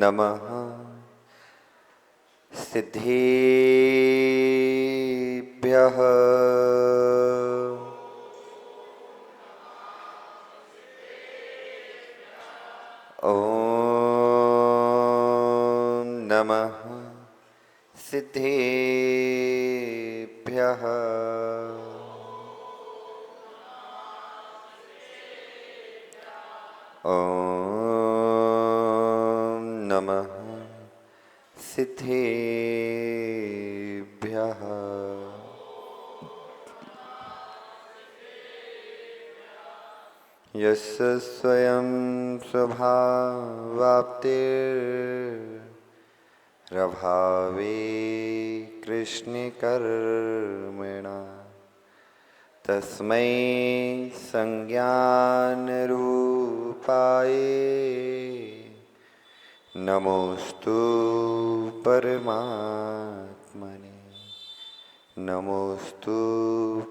नमः सिद्धेभ्यः। ॐ नमः सिद्धेभ्यः। ॐ नमः सिद्धेभ्यः। यस्य स्वयं स्वभावाप्तिरभावे कृष्णकर्मणा तस्मै संज्ञानरूपाय नमोस्तु परमात्मने। नमोस्तु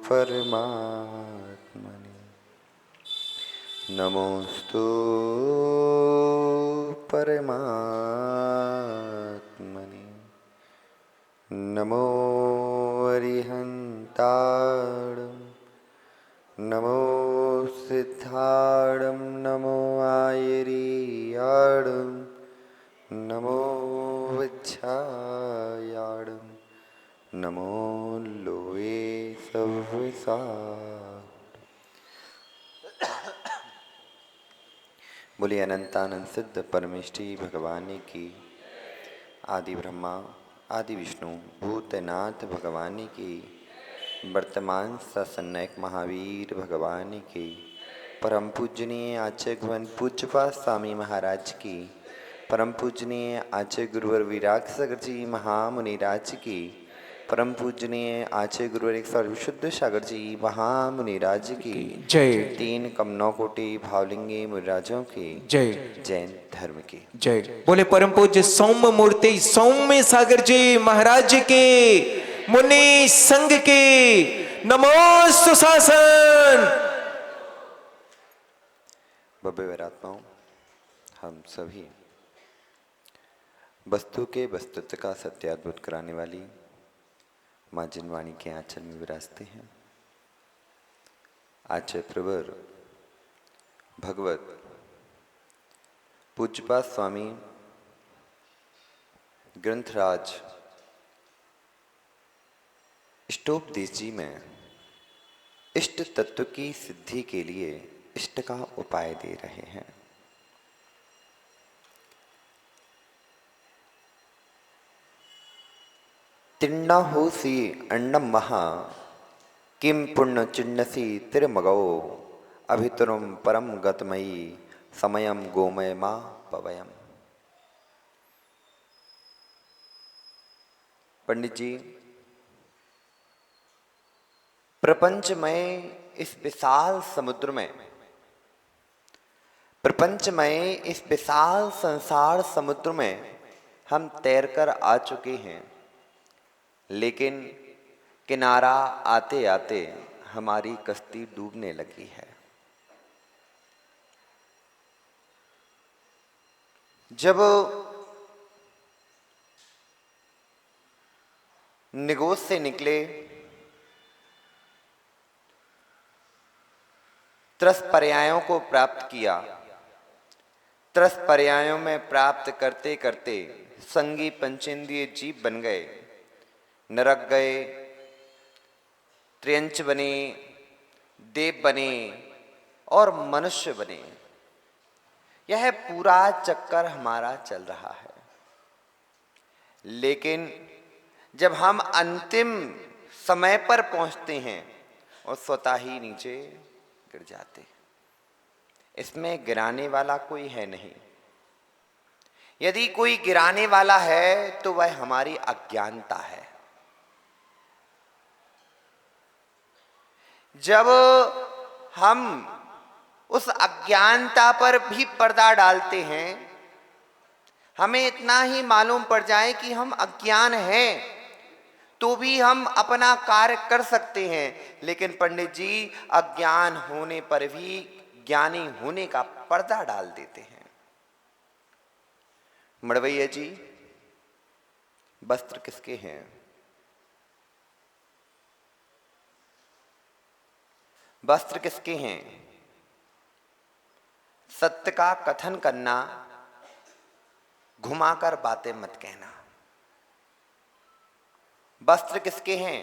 परमात्मने। नमोस्तु परमात्मने। नमो अरिहन्ताणं नमो सिद्धाणं नमो आयर्याणं नमो विच्छायाणं नमो लोये सव्यसा। बोलिए अनंतानंद सिद्ध परमेष्ठी भगवानी की। आदि ब्रह्मा आदि विष्णु भूतनाथ भगवानी की। वर्तमान ससन्नयक महावीर भगवानी की। परम पूजनीय आचार्य भगवान पूज्यपाद स्वामी महाराज की। परम पूजनीय आचार्य गुरुवर विराग सागर जी महामुनिराज की। परम पूजनीय आचार्य गुरुवर एक सर्वशुद्ध सागर जी महामुनिराज की जय। तीन कमनौ कोटि भावलिंगी मुनिराजों की जय। जैन धर्म की जय। बोले परम पूज्य सौम्य मूर्ति सौम्य सागर जी महाराज के मुनि संघ के नमो सुशासन। भव्य वैरात्माओं, हम सभी वस्तु के वस्तुत्व का सत्याद्भुत कराने वाली माँ जिनवाणी के आंचल में विराजते हैं। आचार्य प्रवर भगवत पूज्यपाद स्वामी ग्रंथराज इष्टोपदेश जी में इष्ट तत्व की सिद्धि के लिए इष्ट का उपाय दे रहे हैं। तिन्ना होसी अंडम महा किम पुण्य चिन्नसी तिरमगो अभितरम परम गतमयी समयम गोमय मा पवयम। पंडित जी, प्रपंचमय इस विशाल समुद्र में, प्रपंचमय इस विशाल संसार समुद्र में हम तैरकर आ चुके हैं, लेकिन किनारा आते आते हमारी कश्ती डूबने लगी है। जब निगोज से निकले, त्रस पर्यायों को प्राप्त किया, त्रस पर्यायों में प्राप्त करते करते संगी पंचेंद्रिय जीव बन गए, नरक गए, त्रियंच बने, देव बने और मनुष्य बने। यह पूरा चक्कर हमारा चल रहा है। लेकिन जब हम अंतिम समय पर पहुंचते हैं और स्वतः ही नीचे गिर जाते, इसमें गिराने वाला कोई है नहीं। यदि कोई गिराने वाला है तो वह हमारी अज्ञानता है। जब हम उस अज्ञानता पर भी पर्दा डालते हैं, हमें इतना ही मालूम पड़ जाए कि हम अज्ञान हैं, तो भी हम अपना कार्य कर सकते हैं। लेकिन पंडित जी अज्ञान होने पर भी ज्ञानी होने का पर्दा डाल देते हैं। मड़वैया जी, वस्त्र किसके हैं? वस्त्र किसके हैं? सत्य का कथन करना, घुमाकर बातें मत कहना। वस्त्र किसके हैं?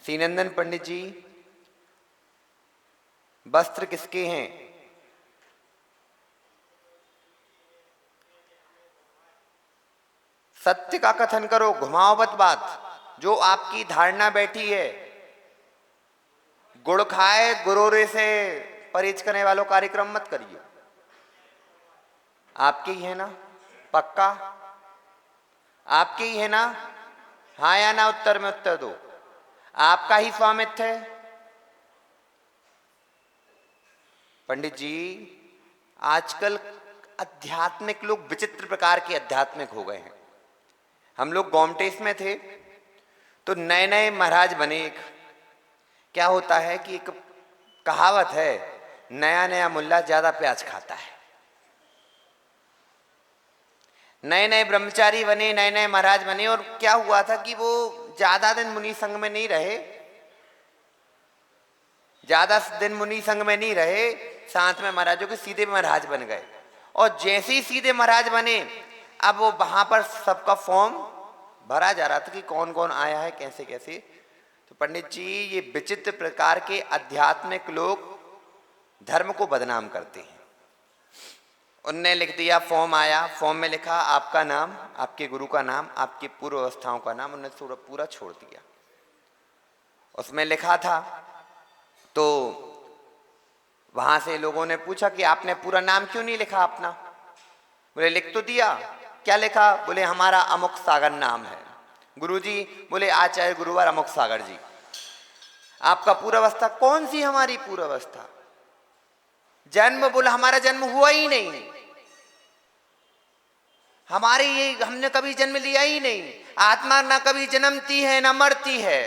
श्रीनंदन पंडित जी, वस्त्र किसके हैं? सत्य का कथन करो, घुमाओ मत बात। जो आपकी धारणा बैठी है, गुड़ खाए गुरोरे से परहेज करने वालों कार्यक्रम मत करिए। आपके ही है ना? पक्का आपके ही है ना? हाँ या ना उत्तर में उत्तर दो। आपका ही स्वामित्व है। पंडित जी, आजकल आध्यात्मिक लोग विचित्र प्रकार के आध्यात्मिक हो गए हैं। हम लोग गोमटेस में थे तो नए नए महाराज बने। एक क्या होता है कि एक कहावत है, नया नया मुल्ला ज्यादा प्याज खाता है। नए नए ब्रह्मचारी बने, नए नए महाराज बने, और क्या हुआ था कि वो ज्यादा दिन मुनि संघ में नहीं रहे, साथ में महाराजों के सीधे महाराज बन गए। और जैसे ही सीधे महाराज बने, अब वो वहां पर सबका फॉर्म भरा जा रहा था कि कौन कौन आया है, कैसे कैसे। तो पंडित जी, ये विचित्र प्रकार के आध्यात्मिक लोग धर्म को बदनाम करते हैं। उनने लिख दिया, फॉर्म आया, फॉर्म में लिखा आपका नाम, आपके गुरु का नाम, आपकी पूर्व अवस्थाओं का नाम, उन्होंने पूरा छोड़ दिया। उसमें लिखा था, तो वहां से लोगों ने पूछा कि आपने पूरा नाम क्यों नहीं लिखा अपना? बोले लिख तो दिया। क्या लिखा? बोले हमारा अमुक सागर नाम है। गुरुजी? बोले आचार्य गुरुवार अमुक सागर जी। आपका पूर्वावस्था? कौन सी हमारी पूर्वावस्था? जन्म? बोला हमारा जन्म हुआ ही नहीं, हमारी ये हमने कभी जन्म लिया ही नहीं। आत्मा ना कभी जन्मती है ना मरती है,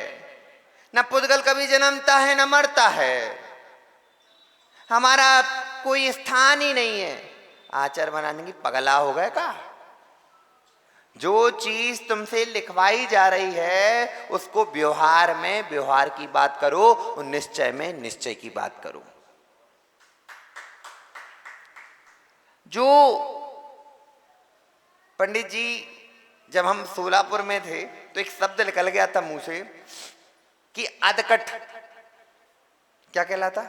ना पुद्गल कभी जन्मता है ना मरता है, हमारा कोई स्थान ही नहीं है। आचार्य बनाने की पगला हो गए का? जो चीज तुमसे लिखवाई जा रही है उसको व्यवहार में व्यवहार की बात करो, और निश्चय में निश्चय की बात करो। जो पंडित जी, जब हम सोलापुर में थे तो एक शब्द निकल गया था मुंह से कि अधकट। क्या कहलाता?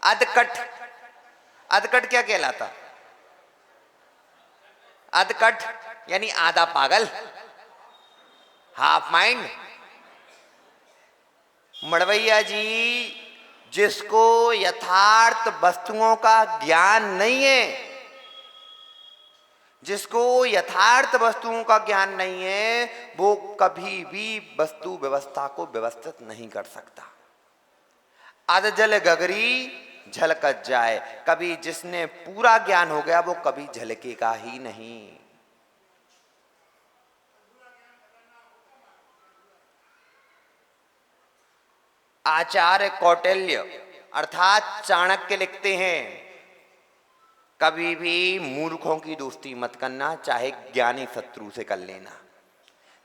अधकट। अधकट क्या कहलाता? अधकट यानी आधा पागल, हाफ माइंड। मड़वैया जी, जिसको यथार्थ वस्तुओं का ज्ञान नहीं है, जिसको यथार्थ वस्तुओं का ज्ञान नहीं है, वो कभी भी वस्तु व्यवस्था को व्यवस्थित नहीं कर सकता। अध जल गगरी झलकत जाए। कभी जिसने पूरा ज्ञान हो गया वो कभी झलकेगा ही नहीं। आचार्य कौटिल्य अर्थात चाणक्य लिखते हैं, कभी भी मूर्खों की दोस्ती मत करना, चाहे ज्ञानी शत्रु से कर लेना।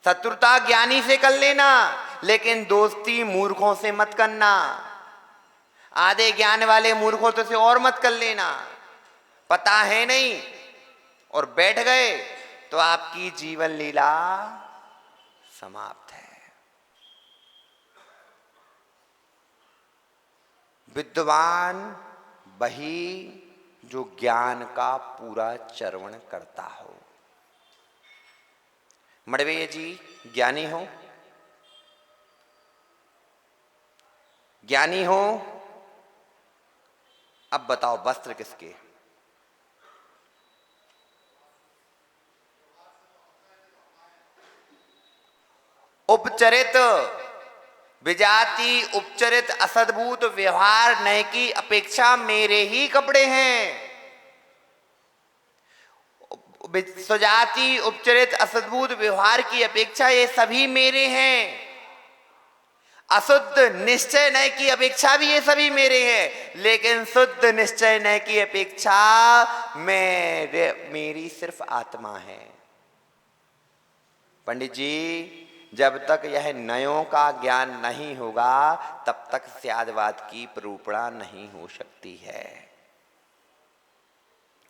शत्रुता ज्ञानी से कर लेना, लेकिन दोस्ती मूर्खों से मत करना। आधे ज्ञान वाले मूर्खों से और मत कर लेना। पता है नहीं और बैठ गए तो आपकी जीवन लीला समाप्त है। विद्वान वही जो ज्ञान का पूरा चर्वण करता हो। मड़वैया जी ज्ञानी हो? ज्ञानी हो? अब बताओ वस्त्र किसके? उपचरित विजाति उपचरित असद्भुत व्यवहार नए की अपेक्षा मेरे ही कपड़े हैं। सुजाति उपचरित असद्भुत व्यवहार की अपेक्षा ये सभी मेरे हैं। अशुद्ध निश्चय नय की अपेक्षा भी ये सभी मेरे हैं, लेकिन शुद्ध निश्चय नय की अपेक्षा मेरी सिर्फ आत्मा है। पंडित जी, जब तक यह नयों का ज्ञान नहीं होगा तब तक स्यादवाद की प्रूपणा नहीं हो सकती है।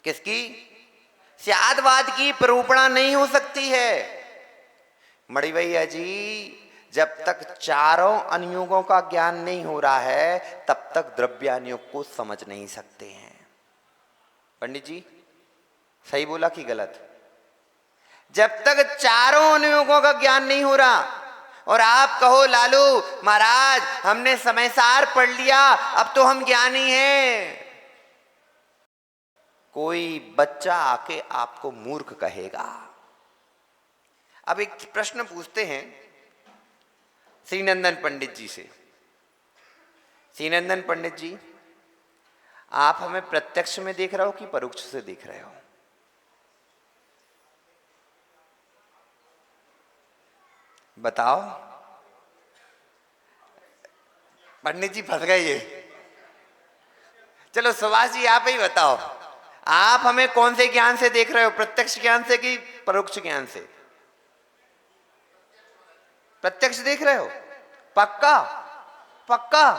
किसकी? स्यादवाद की प्रूपणा नहीं हो सकती है। मणि भैया जी, जब तक चारों अनुयोगों का ज्ञान नहीं हो रहा है तब तक द्रव्यानुयोग को समझ नहीं सकते हैं। पंडित जी सही बोला कि गलत? जब तक चारों अनुयोगों का ज्ञान नहीं हो रहा और आप कहो लालू महाराज हमने समयसार पढ़ लिया, अब तो हम ज्ञानी हैं, कोई बच्चा आके आपको मूर्ख कहेगा। अब एक प्रश्न पूछते हैं श्रीनंदन पंडित जी से। श्रीनंदन पंडित जी, आप हमें प्रत्यक्ष में देख रहे हो कि परोक्ष से देख रहे हो? बताओ। पंडित जी फंस गए ये। चलो सुभाष जी आप ही बताओ, आप हमें कौन से ज्ञान से देख रहे हो, प्रत्यक्ष ज्ञान से कि परोक्ष ज्ञान से? प्रत्यक्ष देख रहे हो? पक्का? पक्का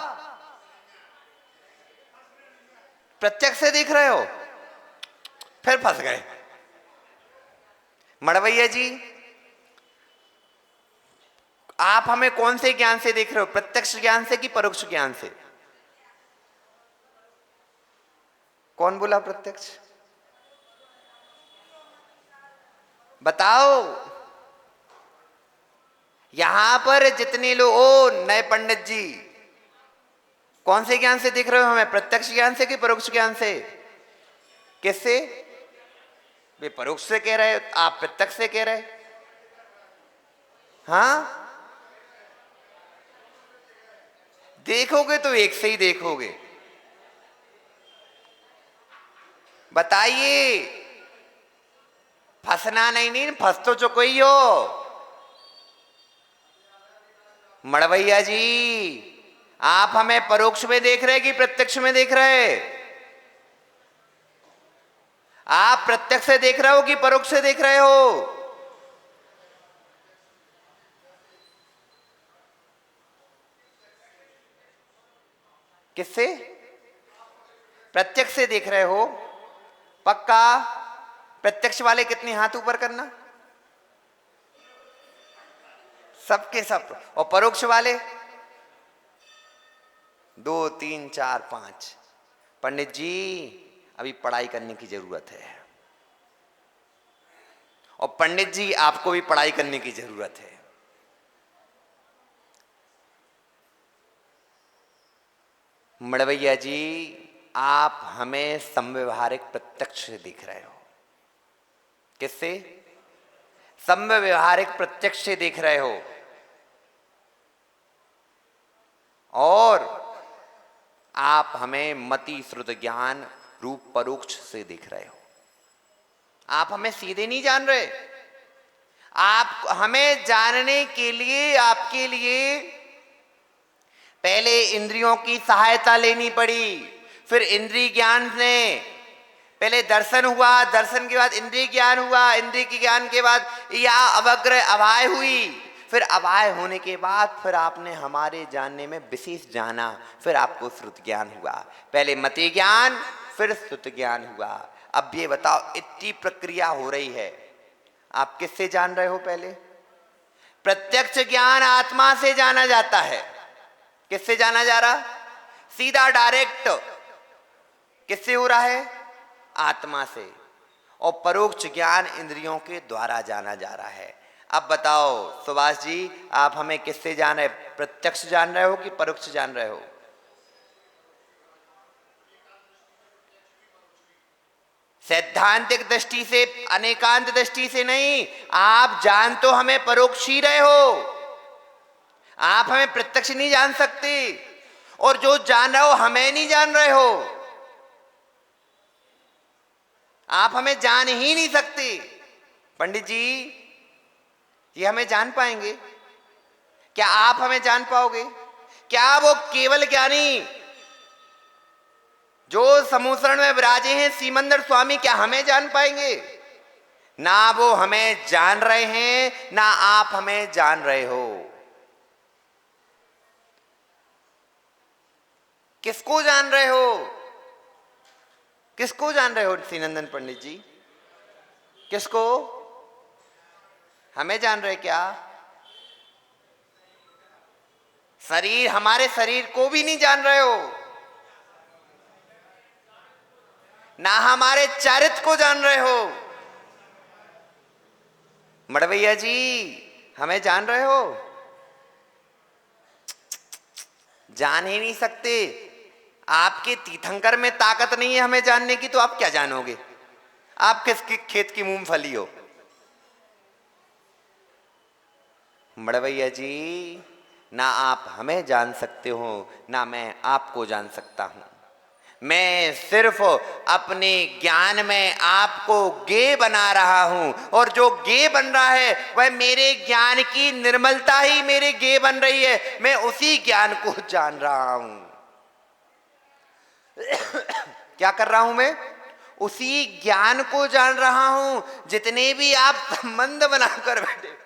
प्रत्यक्ष से देख रहे हो? फिर फंस गए। मड़वैया जी, आप हमें कौन से ज्ञान से देख रहे हो, प्रत्यक्ष ज्ञान से कि परोक्ष ज्ञान से? कौन बोला प्रत्यक्ष? बताओ। यहां पर जितने लोग, ओ नए पंडित जी, कौन से ज्ञान से देख रहे हो हमें, प्रत्यक्ष ज्ञान से कि परोक्ष ज्ञान से? किससे? वे परोक्ष से कह रहे, आप प्रत्यक्ष से कह रहे। हाँ, देखोगे तो एक से ही देखोगे। बताइए, फंसना नहीं, फंस तो चुको ही हो। मड़वैया जी, आप हमें परोक्ष में देख रहे कि प्रत्यक्ष में देख रहे? आप प्रत्यक्ष से देख रहे हो कि परोक्ष से देख रहे हो? किससे? प्रत्यक्ष से देख रहे हो? पक्का? प्रत्यक्ष वाले कितने हाथ ऊपर करना? सबके सब। और परोक्ष वाले? 2 3 4 5। पंडित जी अभी पढ़ाई करने की जरूरत है, और पंडित जी आपको भी पढ़ाई करने की जरूरत है। मड़वैया जी, आप हमें समव्यवहारिक प्रत्यक्ष से दिख रहे हो। किससे? समव्यवहारिक प्रत्यक्ष से देख रहे हो, और आप हमें मति श्रुत ज्ञान रूप परोक्ष से देख रहे हो। आप हमें सीधे नहीं जान रहे। आप हमें जानने के लिए, आपके लिए पहले इंद्रियों की सहायता लेनी पड़ी, फिर इंद्रिय ज्ञान ने, पहले दर्शन हुआ, दर्शन के बाद इंद्रिय ज्ञान हुआ, इंद्रिय के ज्ञान के बाद या अवग्र अभाय हुई, फिर अभाय होने के बाद फिर आपने हमारे जानने में विशेष जाना, फिर आपको श्रुत ज्ञान हुआ। पहले मति ज्ञान, फिर श्रुत ज्ञान हुआ। अब ये बताओ, इतनी प्रक्रिया हो रही है, आप किससे जान रहे हो? पहले प्रत्यक्ष ज्ञान आत्मा से जाना जाता है। किससे जाना जा रहा? सीधा डायरेक्ट किससे हो रहा है? आत्मा से। और परोक्ष ज्ञान इंद्रियों के द्वारा जाना जा रहा है। अब बताओ सुभाष जी, आप हमें किससे जान रहे? प्रत्यक्ष जान रहे हो कि परोक्ष जान रहे हो? सैद्धांतिक दृष्टि से, अनेकांत दृष्टि से नहीं। आप जान तो हमें परोक्ष ही रहे हो, आप हमें प्रत्यक्ष नहीं जान सकते, और जो जान रहे हो हमें नहीं जान रहे हो। आप हमें जान ही नहीं सकते। पंडित जी, ये हमें जान पाएंगे क्या? आप हमें जान पाओगे? क्या वो केवल ज्ञानी जो समुसरण में विराजे हैं सीमंदर स्वामी, क्या हमें जान पाएंगे? ना वो हमें जान रहे हैं, ना आप हमें जान रहे हो। किसको जान रहे हो? किसको जान रहे हो श्रीनंदन पंडित जी? किसको? हमें जान रहे क्या? शरीर, हमारे शरीर को भी नहीं जान रहे हो, ना हमारे चरित्र को जान रहे हो। मड़वैया जी, हमें जान रहे हो? जान ही नहीं सकते। आपके तीर्थंकर में ताकत नहीं है हमें जानने की, तो आप क्या जानोगे? आप किसके खेत की मूंगफली हो? मड़वैया जी, ना आप हमें जान सकते हो, ना मैं आपको जान सकता हूं। मैं सिर्फ अपने ज्ञान में आपको गे बना रहा हूं, और जो गे बन रहा है वह मेरे ज्ञान की निर्मलता ही मेरे गे बन रही है। मैं उसी ज्ञान को जान रहा हूं। क्या कर रहा हूं मैं? उसी ज्ञान को जान रहा हूं। जितने भी आप संबंध बनाकर बैठे,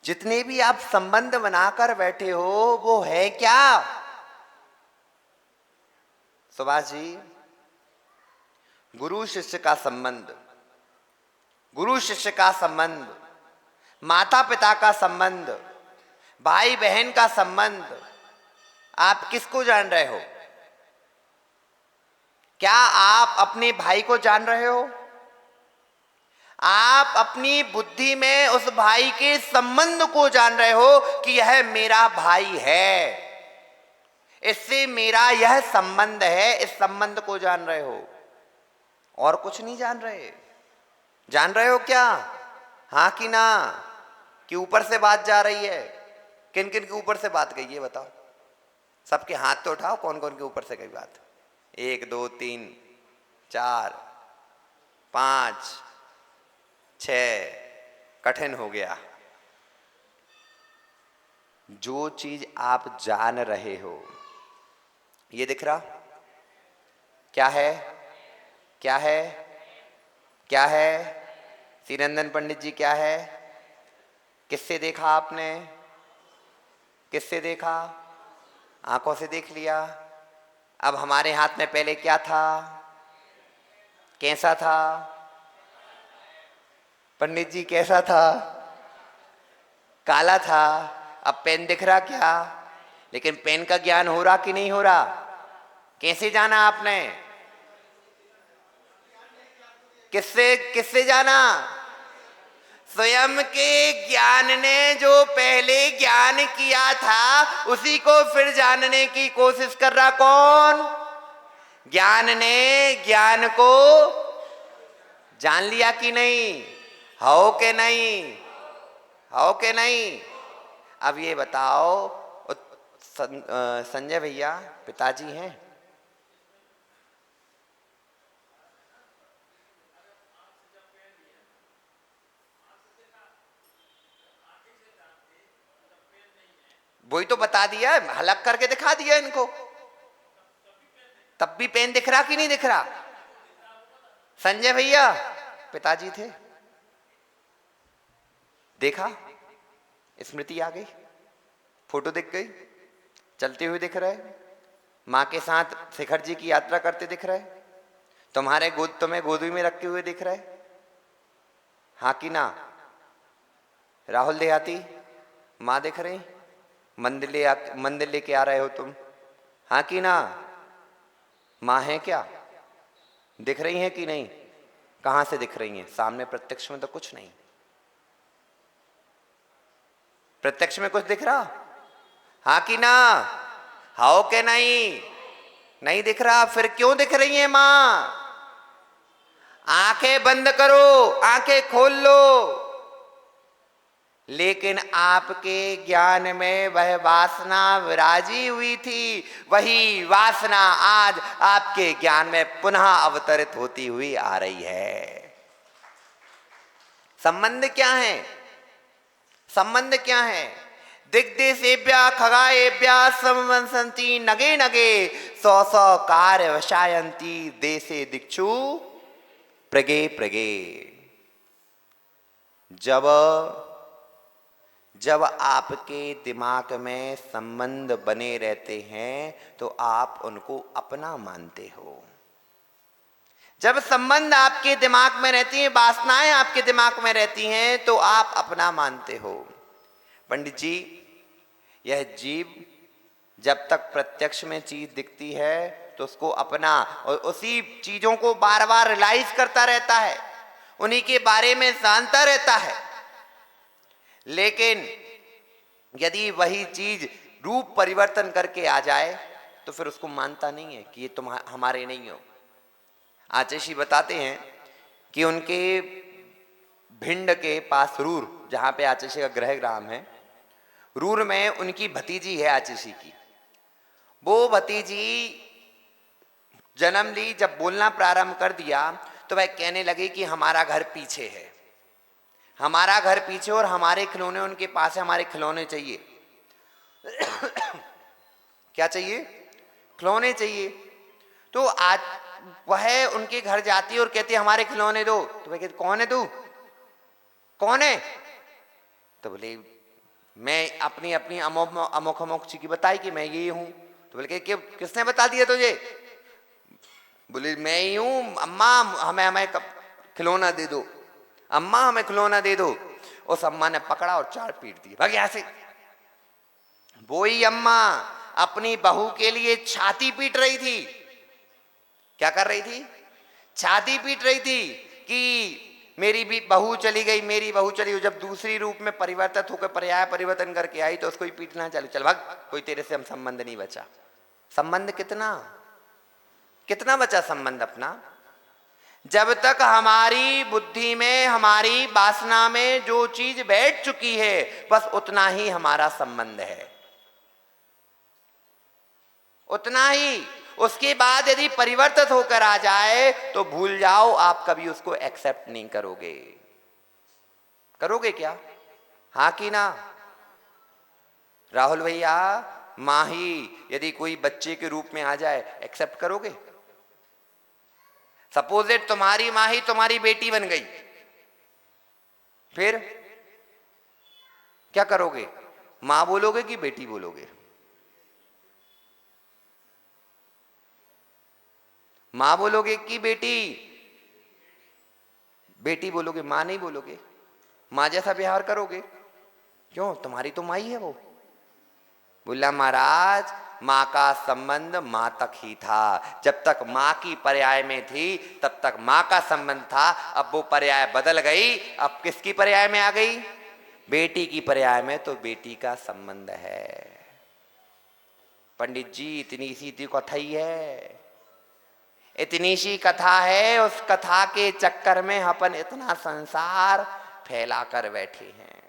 जितने भी आप संबंध बनाकर बैठे हो, वो है क्या? सुभाष जी, गुरु शिष्य का संबंध, गुरु शिष्य का संबंध, माता पिता का संबंध, भाई बहन का संबंध, आप किसको जान रहे हो? क्या आप अपने भाई को जान रहे हो? आप अपनी बुद्धि में उस भाई के संबंध को जान रहे हो कि यह मेरा भाई है, इससे मेरा यह संबंध है, इस संबंध को जान रहे हो, और कुछ नहीं जान रहे। जान रहे हो क्या? हाँ कि ना? कि ऊपर से बात जा रही है? किन किन के ऊपर से बात गई ये बताओ। सबके हाथ तो उठाओ, कौन कौन के ऊपर से गई बात? 1 2 3 4 5 6। कठिन हो गया। जो चीज आप जान रहे हो, ये दिख रहा क्या है? क्या है? क्या है? श्रीनंदन पंडित जी, क्या है? किससे देखा आपने? किससे देखा? आंखों से देख लिया। अब हमारे हाथ में पहले क्या था? कैसा था? पंडित जी कैसा था? काला था। अब पेन दिख रहा क्या? लेकिन पेन का ज्ञान हो रहा कि नहीं हो रहा? कैसे जाना आपने? किससे किससे जाना? स्वयं के ज्ञान ने जो पहले ज्ञान किया था, उसी को फिर जानने की कोशिश कर रहा कौन? ज्ञान ने ज्ञान को जान लिया कि नहीं? हो के नहीं? हो के नहीं? अब ये बताओ, संजय भैया पिताजी हैं? वही तो बता दिया, हलक करके दिखा दिया इनको। तब भी पेन दिख रहा कि नहीं दिख रहा? संजय भैया पिताजी थे, देखा, स्मृति आ गई, फोटो दिख गई, चलते हुए दिख रहे, मां के साथ शिखर जी की यात्रा करते दिख रहे, तुम्हें गोदी में रखे हुए दिख रहे। हाँ कि ना? राहुल देहाती, मां दिख रही, मंदिर लेके आ रहे हो तुम। हाँ कि ना? मां है क्या? दिख रही हैं कि नहीं? कहां से दिख रही हैं? सामने प्रत्यक्ष में तो कुछ नहीं। प्रत्यक्ष में कुछ दिख रहा? हाँ कि ना? हाओ के नहीं? नहीं दिख रहा। फिर क्यों दिख रही है मां? आंखें बंद करो, आंखें खोल लो। लेकिन आपके ज्ञान में वह वासना विराजी हुई थी, वही वासना आज आपके ज्ञान में पुनः अवतरित होती हुई आ रही है। संबंध क्या है? संबंध क्या है? दिग्देशेभ्यः खगायेभ्यः समवसन्ति नगे नगे सौ सौ कार्य वशायन्ति देशे दिक्षु प्रगे प्रगे। जब आपके दिमाग में संबंध बने रहते हैं तो आप उनको अपना मानते हो। जब संबंध आपके दिमाग में रहती हैं, वासनाएं आपके दिमाग में रहती हैं, तो आप अपना मानते हो। पंडित जी, यह जीव जब तक प्रत्यक्ष में चीज दिखती है तो उसको अपना और उसी चीजों को बार बार रियलाइज करता रहता है, उन्हीं के बारे में जानता रहता है। लेकिन यदि वही चीज रूप परिवर्तन करके आ जाए तो फिर उसको मानता नहीं है कि ये तुम हमारे नहीं हो। आचार्य बताते हैं कि उनके भिंड के पास रूर, जहां पे आचार्य का गृह ग्राम है, रूर में उनकी भतीजी है आचार्य की। वो भतीजी जन्म ली, जब बोलना प्रारंभ कर दिया तो वह कहने लगी कि हमारा घर पीछे है, हमारा घर पीछे और हमारे खिलौने उनके पास है, हमारे खिलौने चाहिए। क्या चाहिए? खिलौने चाहिए। तो आज वह उनके घर जाती है और कहती है हमारे खिलौने दो। तो वह कहती कौन है तू, कौन है? तो बोले मैं अपनी अपनी अमोख अमोख चीज़ बताई कि मैं ये हूं। तो बोले कि किसने बता दिया तुझे? बोले मैं ही हूं, अम्मा हमें खिलौना दे दो, अम्मा हमें खिलौना दे दो। उस अम्मा ने पकड़ा और चार पीट दिए, भाग यहां से। वो ही अम्मा अपनी बहू के लिए छाती पीट रही थी। क्या कर रही थी? छाती पीट रही थी कि मेरी भी बहू चली गई, मेरी बहू चली गई। जब दूसरी रूप में परिवर्तित होकर पर्याय परिवर्तन करके आई तो उसको ही पीटना चालू, चल भाग, कोई तेरे से हम संबंध नहीं बचा। संबंध कितना बचा संबंध अपना? जब तक हमारी बुद्धि में, हमारी वासना में जो चीज बैठ चुकी है बस उतना ही हमारा संबंध है, उतना ही। उसके बाद यदि परिवर्तित होकर आ जाए तो भूल जाओ, आप कभी उसको एक्सेप्ट नहीं करोगे। करोगे क्या? हाँ कि ना? राहुल भैया, माही यदि कोई बच्चे के रूप में आ जाए, एक्सेप्ट करोगे? सपोजिट तुम्हारी माही तुम्हारी बेटी बन गई, फिर क्या करोगे? मां बोलोगे कि बेटी बोलोगे? मां बोलोगे कि बेटी? बेटी बोलोगे, मां नहीं बोलोगे। मां जैसा व्यवहार करोगे। क्यों? तुम्हारी तो माई है वो। बोला महाराज, मां का संबंध मां तक ही था। जब तक मां की पर्याय में थी तब तक मां का संबंध था। अब वो पर्याय बदल गई, अब किसकी पर्याय में आ गई? बेटी की पर्याय में, तो बेटी का संबंध है। पंडित जी, इतनी सीधी कथा ही है, इतनी सी कथा है। उस कथा के चक्कर में अपन इतना संसार फैला कर बैठे हैं।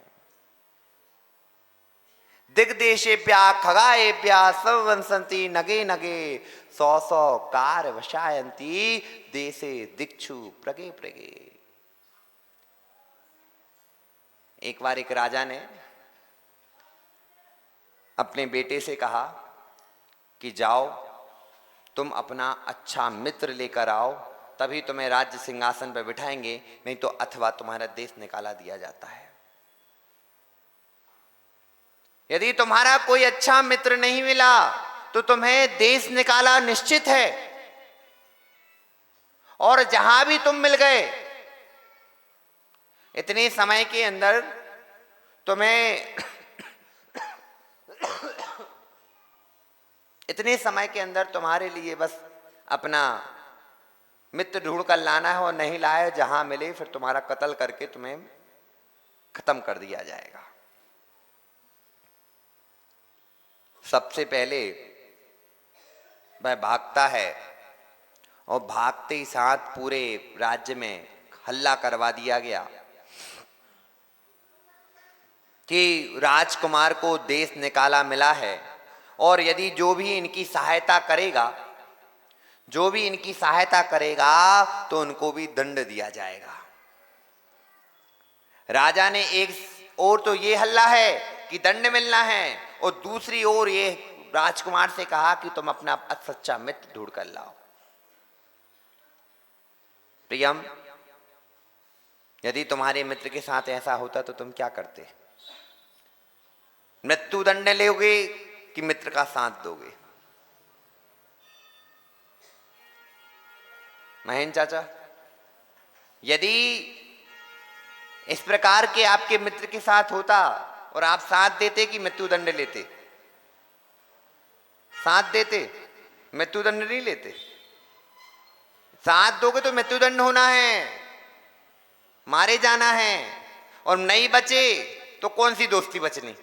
दिग्देशेभ्यः खगायेभ्यः समवसन्ति नगे नगे सौ सौ कार्य वशायन्ति देशे दिक्षु प्रगे प्रगे। एक बार एक राजा ने अपने बेटे से कहा कि जाओ तुम अपना अच्छा मित्र लेकर आओ, तभी तुम्हें राज्य सिंहासन पर बिठाएंगे, नहीं तो अथवा तुम्हारा देश निकाला दिया जाता है। यदि तुम्हारा कोई अच्छा मित्र नहीं मिला तो तुम्हें देश निकाला निश्चित है। और जहां भी तुम मिल गए, इतने समय के अंदर तुम्हें इतने समय के अंदर तुम्हारे लिए बस अपना मित्र ढूंढ कर लाना है, और नहीं लाए जहां मिले फिर तुम्हारा कत्ल करके तुम्हें खत्म कर दिया जाएगा। सबसे पहले वह भागता है और भागते ही साथ पूरे राज्य में हल्ला करवा दिया गया कि राजकुमार को देश निकाला मिला है, और यदि जो भी इनकी सहायता करेगा, जो भी इनकी सहायता करेगा तो उनको भी दंड दिया जाएगा। राजा ने एक और तो ये हल्ला है कि दंड मिलना है, और दूसरी ओर ये राजकुमार से कहा कि तुम अपना सच्चा मित्र ढूंढ कर लाओ। प्रियम, यदि तुम्हारे मित्र के साथ ऐसा होता तो तुम क्या करते? मृत्यु दंड लोगे कि मित्र का साथ दोगे? महेंद्र चाचा, यदि इस प्रकार के आपके मित्र के साथ होता और आप साथ देते कि मृत्यु दंड लेते? साथ देते, मृत्यु दंड नहीं लेते। साथ दोगे तो मृत्यु दंड होना है, मारे जाना है, और नहीं बचे तो कौन सी दोस्ती बचनी?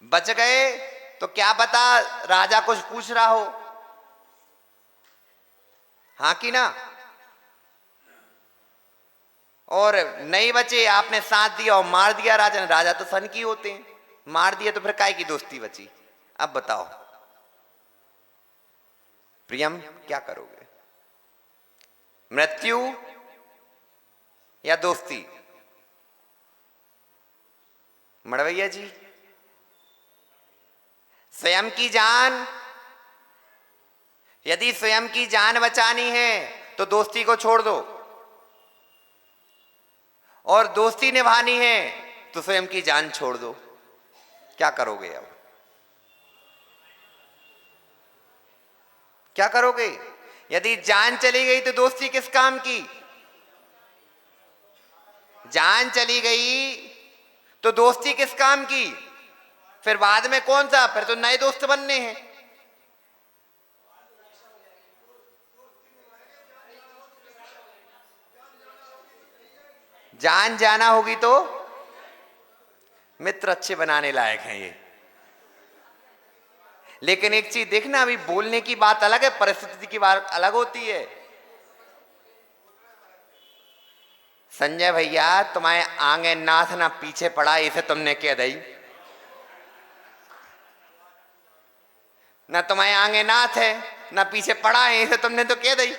बच गए तो क्या पता राजा कुछ पूछ रहा हो, हाँ कि ना? और नहीं बचे, आपने साथ दिया और मार दिया राजा ने। राजा तो सन की होते हैं, मार दिया तो फिर काय की दोस्ती बची? अब बताओ प्रियम, क्या करोगे? मृत्यु या दोस्ती? मड़वैया जी, स्वयं की जान, यदि स्वयं की जान बचानी है तो दोस्ती को छोड़ दो, और दोस्ती निभानी है तो स्वयं की जान छोड़ दो। क्या करोगे? अब क्या करोगे? यदि जान चली गई तो दोस्ती किस काम की? जान चली गई तो दोस्ती किस काम की? फिर बाद में कौन सा, फिर तो नए दोस्त बनने हैं। जान जाना होगी तो मित्र अच्छे बनाने लायक हैं ये। लेकिन एक चीज देखना, अभी बोलने की बात अलग है, परिस्थिति की बात अलग होती है। संजय भैया, तुम्हारे आगे नाथ ना पीछे पड़ा, इसे तुमने कह दी ना। तुम्हारे आगे नाथ है ना पीछे पड़ा है, इसे तुमने तो कह दी।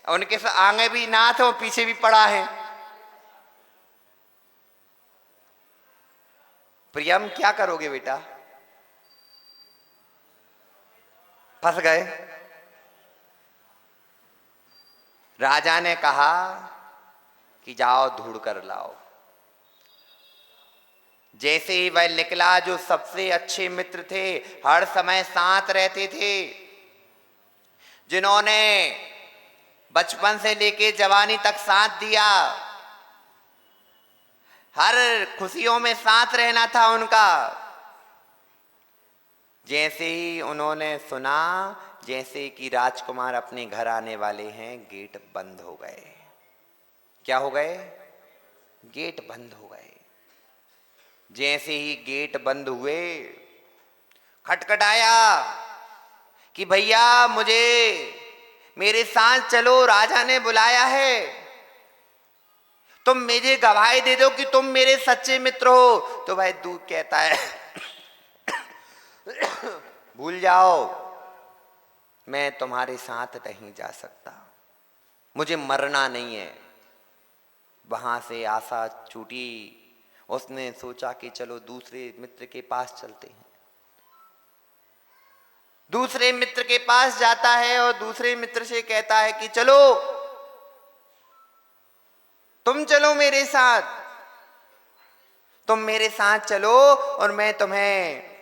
उनके आगे भी नाथ है और पीछे भी पड़ा है। प्रियम, क्या करोगे बेटा? फंस गए। राजा ने कहा कि जाओ ढूंढ कर लाओ। जैसे ही वह निकला, जो सबसे अच्छे मित्र थे, हर समय साथ रहते थे, जिन्होंने बचपन से लेके जवानी तक साथ दिया, हर खुशियों में साथ रहना था उनका, जैसे ही उन्होंने सुना जैसे कि राजकुमार अपने घर आने वाले हैं, गेट बंद हो गए। क्या हो गए? गेट बंद हो गए। जैसे ही गेट बंद हुए, खटखटाया कि भैया मुझे मेरे साथ चलो, राजा ने बुलाया है। तुम मुझे गवाही दे दो कि तुम मेरे सच्चे मित्र हो। तो भाई दूध कहता है भूल जाओ, मैं तुम्हारे साथ नहीं जा सकता, मुझे मरना नहीं है। वहां से आशा छूटी। उसने सोचा कि चलो दूसरे मित्र के पास चलते हैं। दूसरे मित्र के पास जाता है और दूसरे मित्र से कहता है कि चलो, तुम चलो मेरे साथ, तुम मेरे साथ चलो और मैं तुम्हें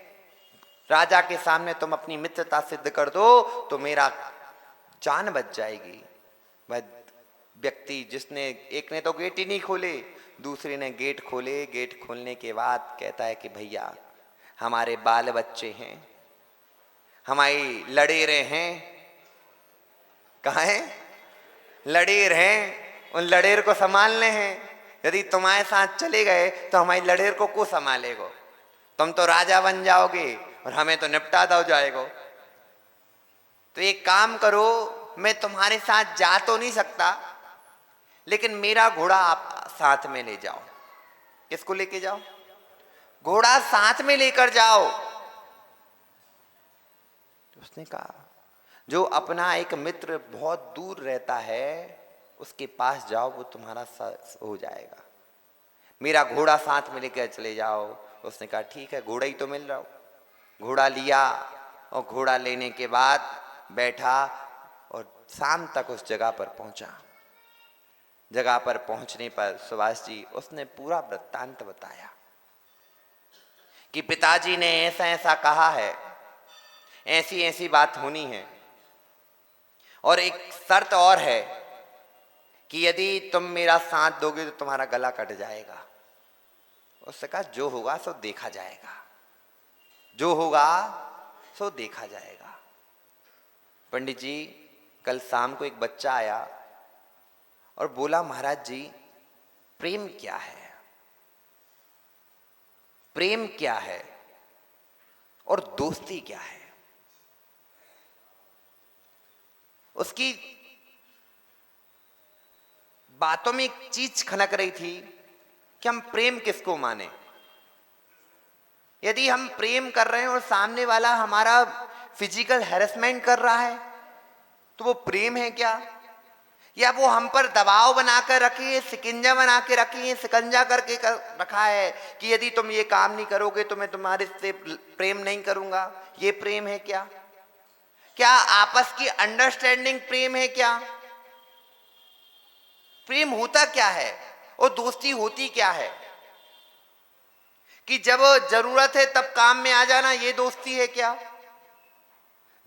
राजा के सामने तुम अपनी मित्रता सिद्ध कर दो तो मेरा जान बच जाएगी। वह व्यक्ति जिसने, एक ने तो गेट ही नहीं खोले, दूसरे ने गेट खोले। गेट खोलने के बाद कहता है कि भैया हमारे बाल बच्चे हैं, हमारी लड़ेरे हैं। कहाँ हैं? लड़ेर हैं, उन लड़ेर को संभालने हैं। यदि तुम्हारे साथ चले गए तो हमारी लड़ेर को संभालेगो? तुम तो राजा बन जाओगे और हमें तो निपटा दो जाएगो। तो एक काम करो, मैं तुम्हारे साथ जा तो नहीं सकता, लेकिन मेरा घोड़ा आप साथ में ले जाओ। किसको लेके जाओ? घोड़ा साथ में लेकर जाओ। तो उसने कहा जो अपना एक मित्र बहुत दूर रहता है उसके पास जाओ, वो तुम्हारा हो जाएगा। मेरा घोड़ा साथ में लेकर चले जाओ। उसने कहा ठीक है, घोड़ा ही तो मिल रहा हो। घोड़ा लिया और घोड़ा लेने के बाद बैठा और शाम तक उस जगह पर पहुंचा। जगह पर पहुंचने पर सुभाष जी उसने पूरा वृत्तांत बताया कि पिताजी ने ऐसा ऐसा कहा है, ऐसी ऐसी बात होनी है, और एक शर्त और है कि यदि तुम मेरा साथ दोगे तो तुम्हारा गला कट जाएगा। उसने कहा जो होगा सो देखा जाएगा, जो होगा सो देखा जाएगा। पंडित जी, कल शाम को एक बच्चा आया और बोला महाराज जी प्रेम क्या है, प्रेम क्या है और दोस्ती क्या है। उसकी बातों में एक चीज खनक रही थी कि हम प्रेम किसको माने। यदि हम प्रेम कर रहे हैं और सामने वाला हमारा फिजिकल हैरेसमेंट कर रहा है तो वो प्रेम है क्या? या वो हम पर दबाव बनाकर रखे, शिकंजा बना के रखे, शिकंजा करके रखा है कि यदि तुम ये काम नहीं करोगे तो मैं तुम्हारे से प्रेम नहीं करूंगा, ये प्रेम है क्या? क्या आपस की अंडरस्टैंडिंग प्रेम है क्या? प्रेम होता क्या है और दोस्ती होती क्या है? कि जब जरूरत है तब काम में आ जाना, ये दोस्ती है क्या?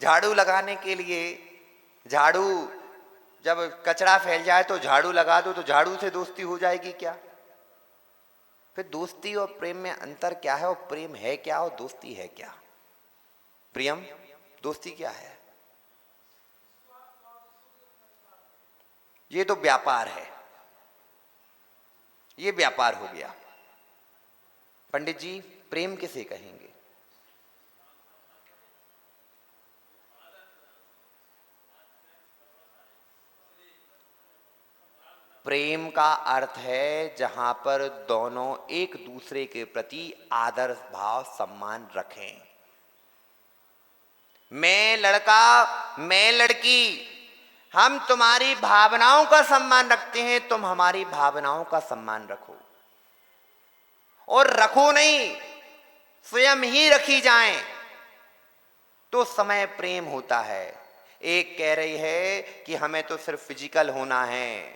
झाड़ू लगाने के लिए, झाड़ू जब कचरा फैल जाए तो झाड़ू लगा दो, तो झाड़ू से दोस्ती हो जाएगी क्या? फिर दोस्ती और प्रेम में अंतर क्या है, और प्रेम है क्या और दोस्ती है क्या? प्रियम, दोस्ती क्या है? ये तो व्यापार है, ये व्यापार हो गया। पंडित जी प्रेम किसे कहेंगे? प्रेम का अर्थ है जहां पर दोनों एक दूसरे के प्रति आदर भाव सम्मान रखें। मैं लड़का, मैं लड़की, हम तुम्हारी भावनाओं का सम्मान रखते हैं, तुम हमारी भावनाओं का सम्मान रखो। और रखो नहीं, स्वयं ही रखी जाएं तो समय प्रेम होता है। एक कह रही है कि हमें तो सिर्फ फिजिकल होना है,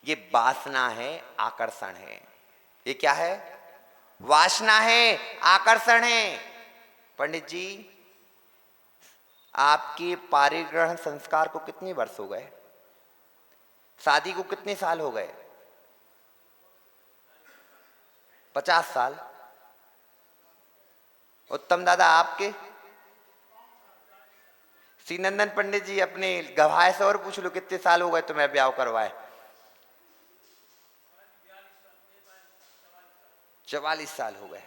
ये वासना है, आकर्षण है। ये क्या है? वासना है, आकर्षण है। पंडित जी, आपके पारिग्रहण संस्कार को कितने वर्ष हो गए? शादी को कितने साल हो गए? 50 साल। उत्तम दादा आपके? श्रीनंदन पंडित जी अपने गवाह से और पूछ लो कितने साल हो गए तुम्हें ब्याह करवाए? 44 साल हो गए।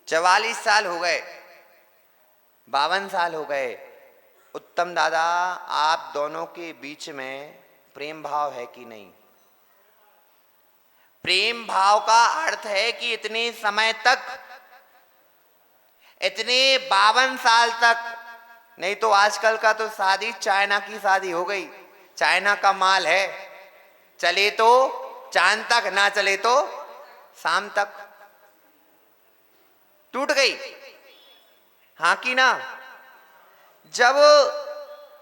44 साल हो गए, 52 साल हो गए। उत्तम दादा, आप दोनों के बीच में प्रेम भाव है कि नहीं? प्रेम भाव का अर्थ है कि इतने समय तक, इतने 52 साल तक, नहीं तो आजकल का तो शादी चाइना की शादी हो गई, चाइना का माल है, चले तो चांद तक, ना चले तो शाम तक। टूट गई, हाँ कि ना? जब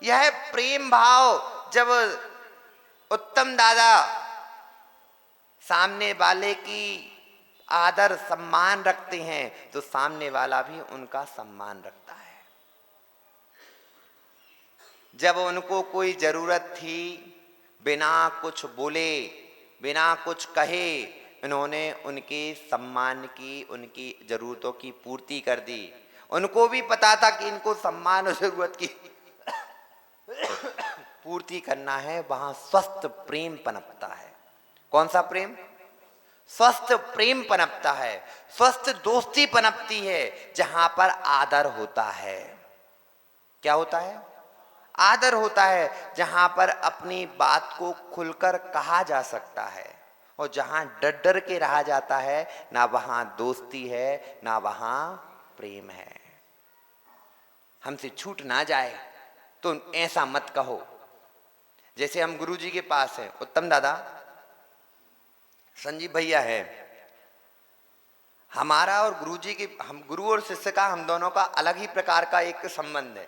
यह प्रेम भाव, जब उत्तम दादा सामने वाले की आदर सम्मान रखते हैं तो सामने वाला भी उनका सम्मान रखता है। जब उनको कोई जरूरत थी, बिना कुछ बोले, बिना कुछ कहे, इन्होंने उनके सम्मान की, उनकी जरूरतों की पूर्ति कर दी। उनको भी पता था कि इनको सम्मान और जरूरत की पूर्ति करना है, वहां स्वस्थ प्रेम पनपता है। कौन सा प्रेम? स्वस्थ प्रेम पनपता है, स्वस्थ दोस्ती पनपती है, जहां पर आदर होता है। क्या होता है? आदर होता है, जहां पर अपनी बात को खुलकर कहा जा सकता है। और जहां डर डर के रहा जाता है, ना वहां दोस्ती है, ना वहां प्रेम है। हमसे छूट ना जाए तो ऐसा मत कहो। जैसे हम गुरु जी के पास हैं, उत्तम दादा संजीव भैया है, हमारा और गुरुजी की, हम गुरु और शिष्य का, हम दोनों का अलग ही प्रकार का एक संबंध है।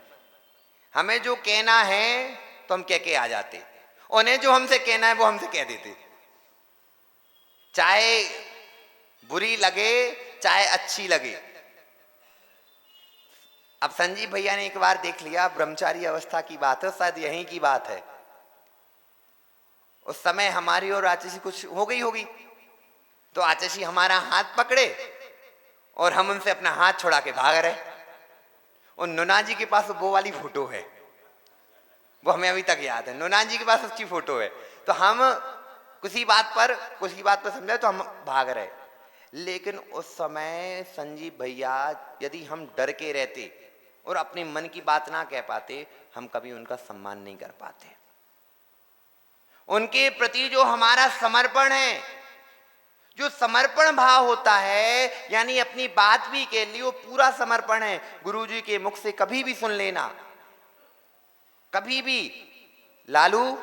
हमें जो कहना है तो हम कह के आ जाते, उन्हें जो हमसे कहना है वो हमसे कह देते, चाहे बुरी लगे चाहे अच्छी लगे। अब संजीव भैया ने एक बार देख लिया, ब्रह्मचारी अवस्था की बात है, शायद यहीं की बात है, उस समय हमारी और आचसी कुछ हो गई होगी, तो आचसी हमारा हाथ पकड़े और हम उनसे अपना हाथ छुड़ा के भाग रहे। और नूना जी के पास वो वाली फोटो है, वो हमें अभी तक याद है, नूना जी के पास उसकी फोटो है। तो हम कुछ बात पर समझे तो हम भाग रहे। लेकिन उस समय संजीव भैया, यदि हम डर के रहते और अपने मन की बात ना कह पाते, हम कभी उनका सम्मान नहीं कर पाते। उनके प्रति जो हमारा समर्पण है, जो समर्पण भाव होता है, यानी अपनी बात भी कह ली, वो पूरा समर्पण है। गुरुजी के मुख से कभी भी सुन लेना, कभी भी, लालू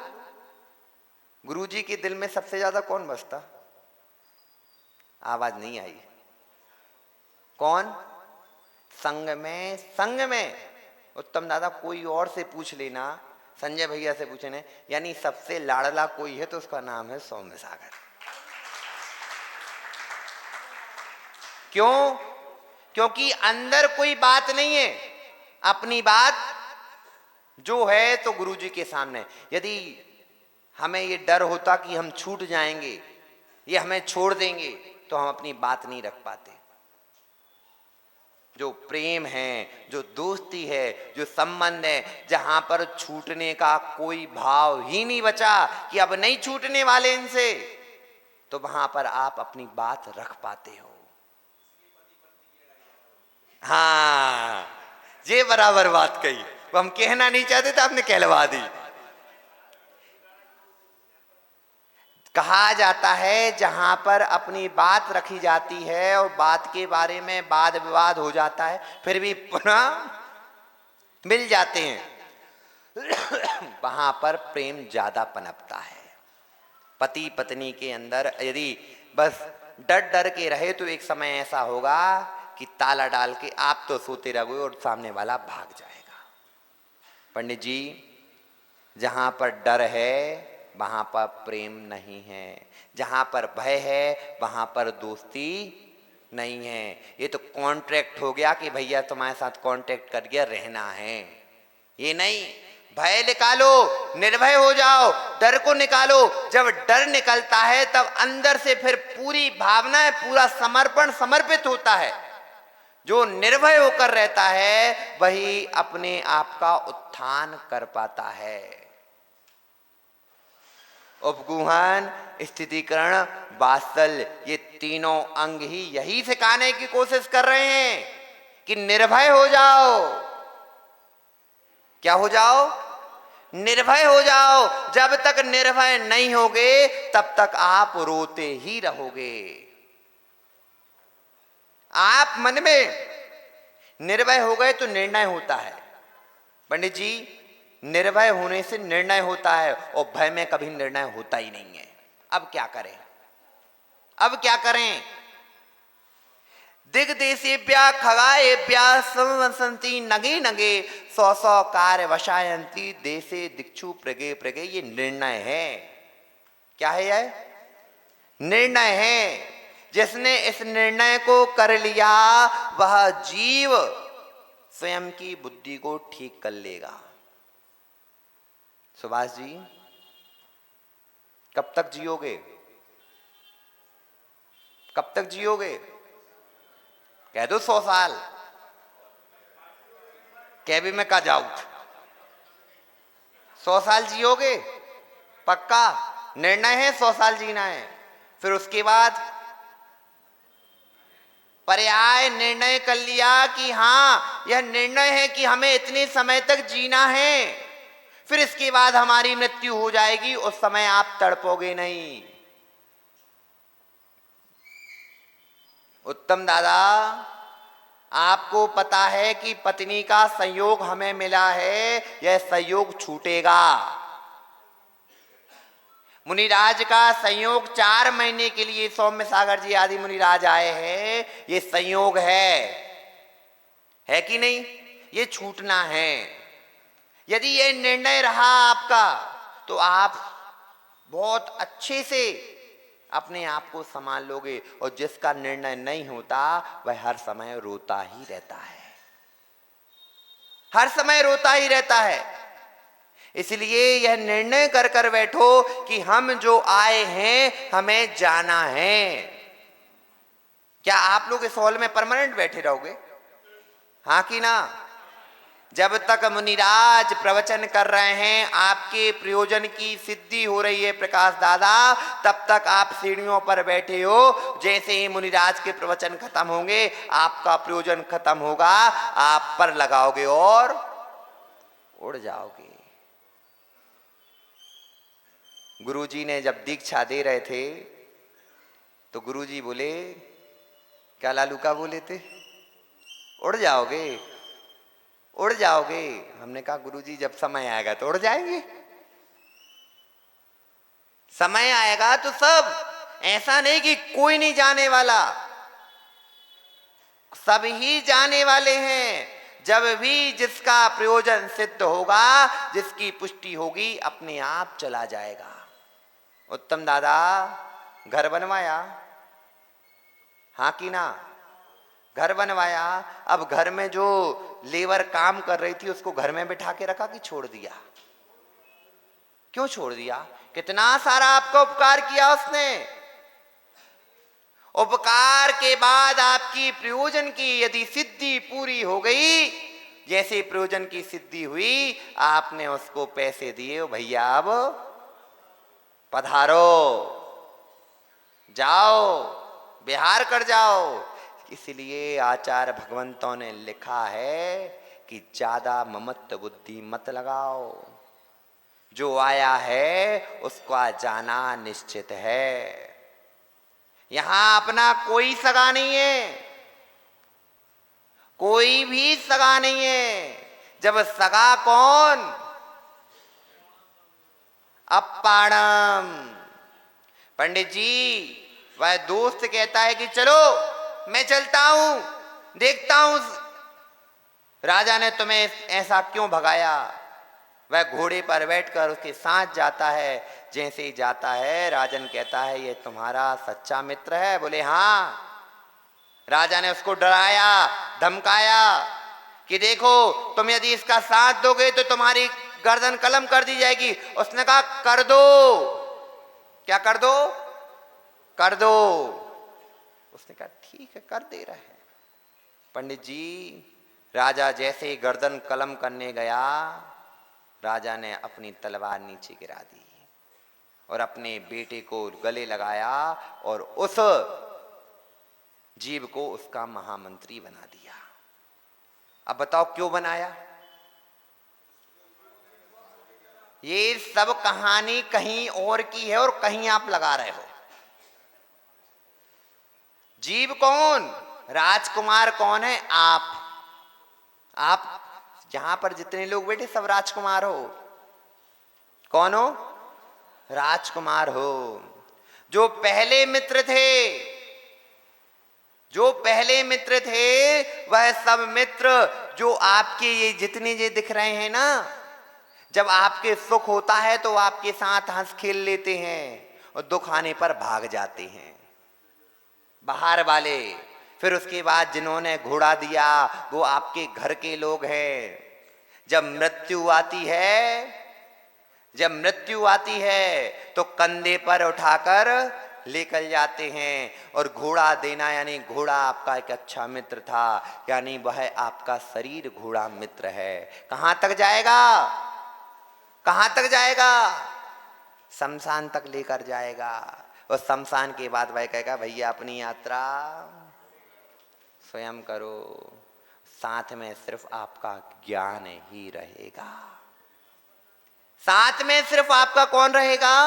गुरुजी के दिल में सबसे ज्यादा कौन बसता? आवाज नहीं आई। कौन? संग में उत्तम दादा कोई और से पूछ लेना, संजय भैया से पूछने, यानी सबसे लाडला कोई है तो उसका नाम है सौम्य सागर। क्यों? क्योंकि अंदर कोई बात नहीं है, अपनी बात जो है तो गुरुजी के सामने। यदि हमें ये डर होता कि हम छूट जाएंगे, ये हमें छोड़ देंगे, तो हम अपनी बात नहीं रख पाते। जो प्रेम है, जो दोस्ती है, जो संबंध है, जहां पर छूटने का कोई भाव ही नहीं बचा कि अब नहीं छूटने वाले इनसे, तो वहां पर आप अपनी बात रख पाते हो। हाँ, ये बराबर बात कही, वो हम कहना नहीं चाहते थे, आपने कहलवा दी। कहा जाता है जहां पर अपनी बात रखी जाती है और बात के बारे में वाद विवाद हो जाता है, फिर भी पुनः मिल जाते हैं, वहां पर प्रेम ज्यादा पनपता है। पति पत्नी के अंदर यदि बस डर डर के रहे तो एक समय ऐसा होगा कि ताला डाल के आप तो सोते रहोगे और सामने वाला भाग जाएगा। पंडित जी, जहां पर डर है वहां पर प्रेम नहीं है, जहां पर भय है वहां पर दोस्ती नहीं है। ये तो कॉन्ट्रैक्ट हो गया कि भैया तुम्हारे साथ कॉन्ट्रैक्ट कर गया, रहना है। ये नहीं, भय निकालो, निर्भय हो जाओ, डर को निकालो। जब डर निकलता है तब अंदर से फिर पूरी भावना, पूरा समर्पण समर्पित होता है। जो निर्भय होकर रहता है वही अपने आप का उत्थान कर पाता है। उपगुहन, स्थितिकरण, वात्सल्य, ये तीनों अंग ही यही सिखाने की कोशिश कर रहे हैं कि निर्भय हो जाओ। क्या हो जाओ? निर्भय हो जाओ। जब तक निर्भय नहीं होगे तब तक आप रोते ही रहोगे। आप मन में निर्भय हो गए तो निर्णय होता है। पंडित जी, निर्भय होने से निर्णय होता है और भय में कभी निर्णय होता ही नहीं है। अब क्या करें? अब क्या करें? दिग्देशेभ्यः खगाएभ्यः संवसन्ति नगे नगे सौ सौ कार्य वशायन्ति देशे दिक्षु प्रगे प्रगे। ये निर्णय है। क्या है यह? निर्णय है। जिसने इस निर्णय को कर लिया वह जीव स्वयं की बुद्धि को ठीक कर लेगा। सुभाष जी, कब तक जियोगे? कब तक जियोगे? कह दो 100 साल। कह भी मैं कहा जाऊं 100 साल जियोगे? पक्का निर्णय है 100 साल जीना है। फिर उसके बाद पर्याय निर्णय कर लिया कि हाँ, यह निर्णय है कि हमें इतने समय तक जीना है, फिर इसके बाद हमारी मृत्यु हो जाएगी। उस समय आप तड़पोगे नहीं। उत्तम दादा, आपको पता है कि पत्नी का संयोग हमें मिला है, यह संयोग छूटेगा। मुनिराज का संयोग 4 महीने के लिए सौम्य सागर जी आदि मुनिराज आए हैं। ये संयोग है कि नहीं? ये छूटना है। यदि ये निर्णय रहा आपका तो आप बहुत अच्छे से अपने आप को संभाल लोगे, और जिसका निर्णय नहीं होता वह हर समय रोता ही रहता है, हर समय रोता ही रहता है। इसलिए यह निर्णय कर कर बैठो कि हम जो आए हैं हमें जाना है। क्या आप लोग इस हॉल में परमानेंट बैठे रहोगे? हाँ कि ना? जब तक मुनिराज प्रवचन कर रहे हैं, आपके प्रयोजन की सिद्धि हो रही है प्रकाश दादा, तब तक आप सीढ़ियों पर बैठे हो। जैसे ही मुनिराज के प्रवचन खत्म होंगे, आपका प्रयोजन खत्म होगा, आप पर लगाओगे और उड़ जाओगे। गुरुजी ने जब दीक्षा दे रहे थे तो गुरुजी बोले, क्या लालू का बोले थे? उड़ जाओगे, उड़ जाओगे। हमने कहा गुरुजी जब समय आएगा तो उड़ जाएंगे, समय आएगा तो सब, ऐसा नहीं कि कोई नहीं जाने वाला, सब ही जाने वाले हैं। जब भी जिसका प्रयोजन सिद्ध होगा, जिसकी पुष्टि होगी, अपने आप चला जाएगा। उत्तम दादा घर बनवाया, हाँ कि ना? घर बनवाया। अब घर में जो लेबर काम कर रही थी उसको घर में बिठा के रखा कि छोड़ दिया? क्यों छोड़ दिया? कितना सारा आपका उपकार किया उसने। उपकार के बाद आपकी प्रयोजन की यदि सिद्धि पूरी हो गई, जैसे प्रयोजन की सिद्धि हुई, आपने उसको पैसे दिए, भैया अब पधारो, जाओ, बिहार कर जाओ। इसलिए आचार्य भगवंतों ने लिखा है कि ज्यादा ममत्व बुद्धि मत लगाओ, जो आया है उसका जाना निश्चित है। यहां अपना कोई सगा नहीं है, कोई भी सगा नहीं है। जब सगा कौन? अपाणम। पंडित जी, वह दोस्त कहता है कि चलो मैं चलता हूं, देखता हूं राजा ने तुम्हें ऐसा क्यों भगाया। वह घोड़े पर बैठकर उसके साथ जाता है। जैसे ही जाता है, राजन कहता है ये तुम्हारा सच्चा मित्र है? बोले हाँ। राजा ने उसको डराया, धमकाया कि देखो तुम यदि इसका साथ दोगे तो तुम्हारी गर्दन कलम कर दी जाएगी। उसने कहा कर दो। क्या कर दो? कर दो। उसने कहा ठीक है, कर दे रहे हैं। पंडित जी, राजा जैसे ही गर्दन कलम करने गया, राजा ने अपनी तलवार नीचे गिरा दी और अपने बेटे को गले लगाया और उस जीव को उसका महामंत्री बना दिया। अब बताओ क्यों बनाया? ये सब कहानी कहीं और की है और कहीं आप लगा रहे हो। जीव कौन? राजकुमार कौन है? आप जहां पर जितने लोग बैठे सब राजकुमार हो। कौन हो? राजकुमार हो। जो पहले मित्र थे, जो पहले मित्र थे, वह सब मित्र जो आपके ये जितने ये दिख रहे हैं ना, जब आपके सुख होता है तो आपके साथ हंस खेल लेते हैं और दुख आने पर भाग जाते हैं, बाहर वाले। फिर उसके बाद जिन्होंने घोड़ा दिया वो आपके घर के लोग हैं। जब मृत्यु आती है, जब मृत्यु आती है तो कंधे पर उठाकर लेकर जाते हैं। और घोड़ा देना यानी घोड़ा आपका एक अच्छा मित्र था, यानी वह आपका शरीर घोड़ा मित्र है। कहां तक जाएगा? कहां तक जाएगा? शमशान तक लेकर जाएगा। और शमशान के बाद वह कहेगा भैया अपनी यात्रा स्वयं करो, साथ में सिर्फ आपका ज्ञान ही रहेगा। साथ में सिर्फ आपका कौन रहेगा?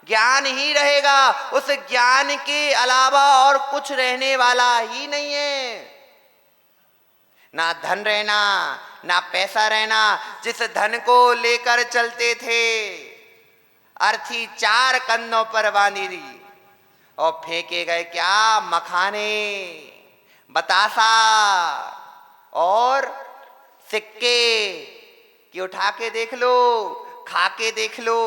ज्ञान ही रहेगा। उस ज्ञान के अलावा और कुछ रहने वाला ही नहीं है। ना धन रहना, ना पैसा रहना। जिस धन को लेकर चलते थे अर्थी 4 कंधों पर बांधी दी और फेंके गए क्या? मखाने, बतासा और सिक्के कि उठा के देख लो, खा के देख लो।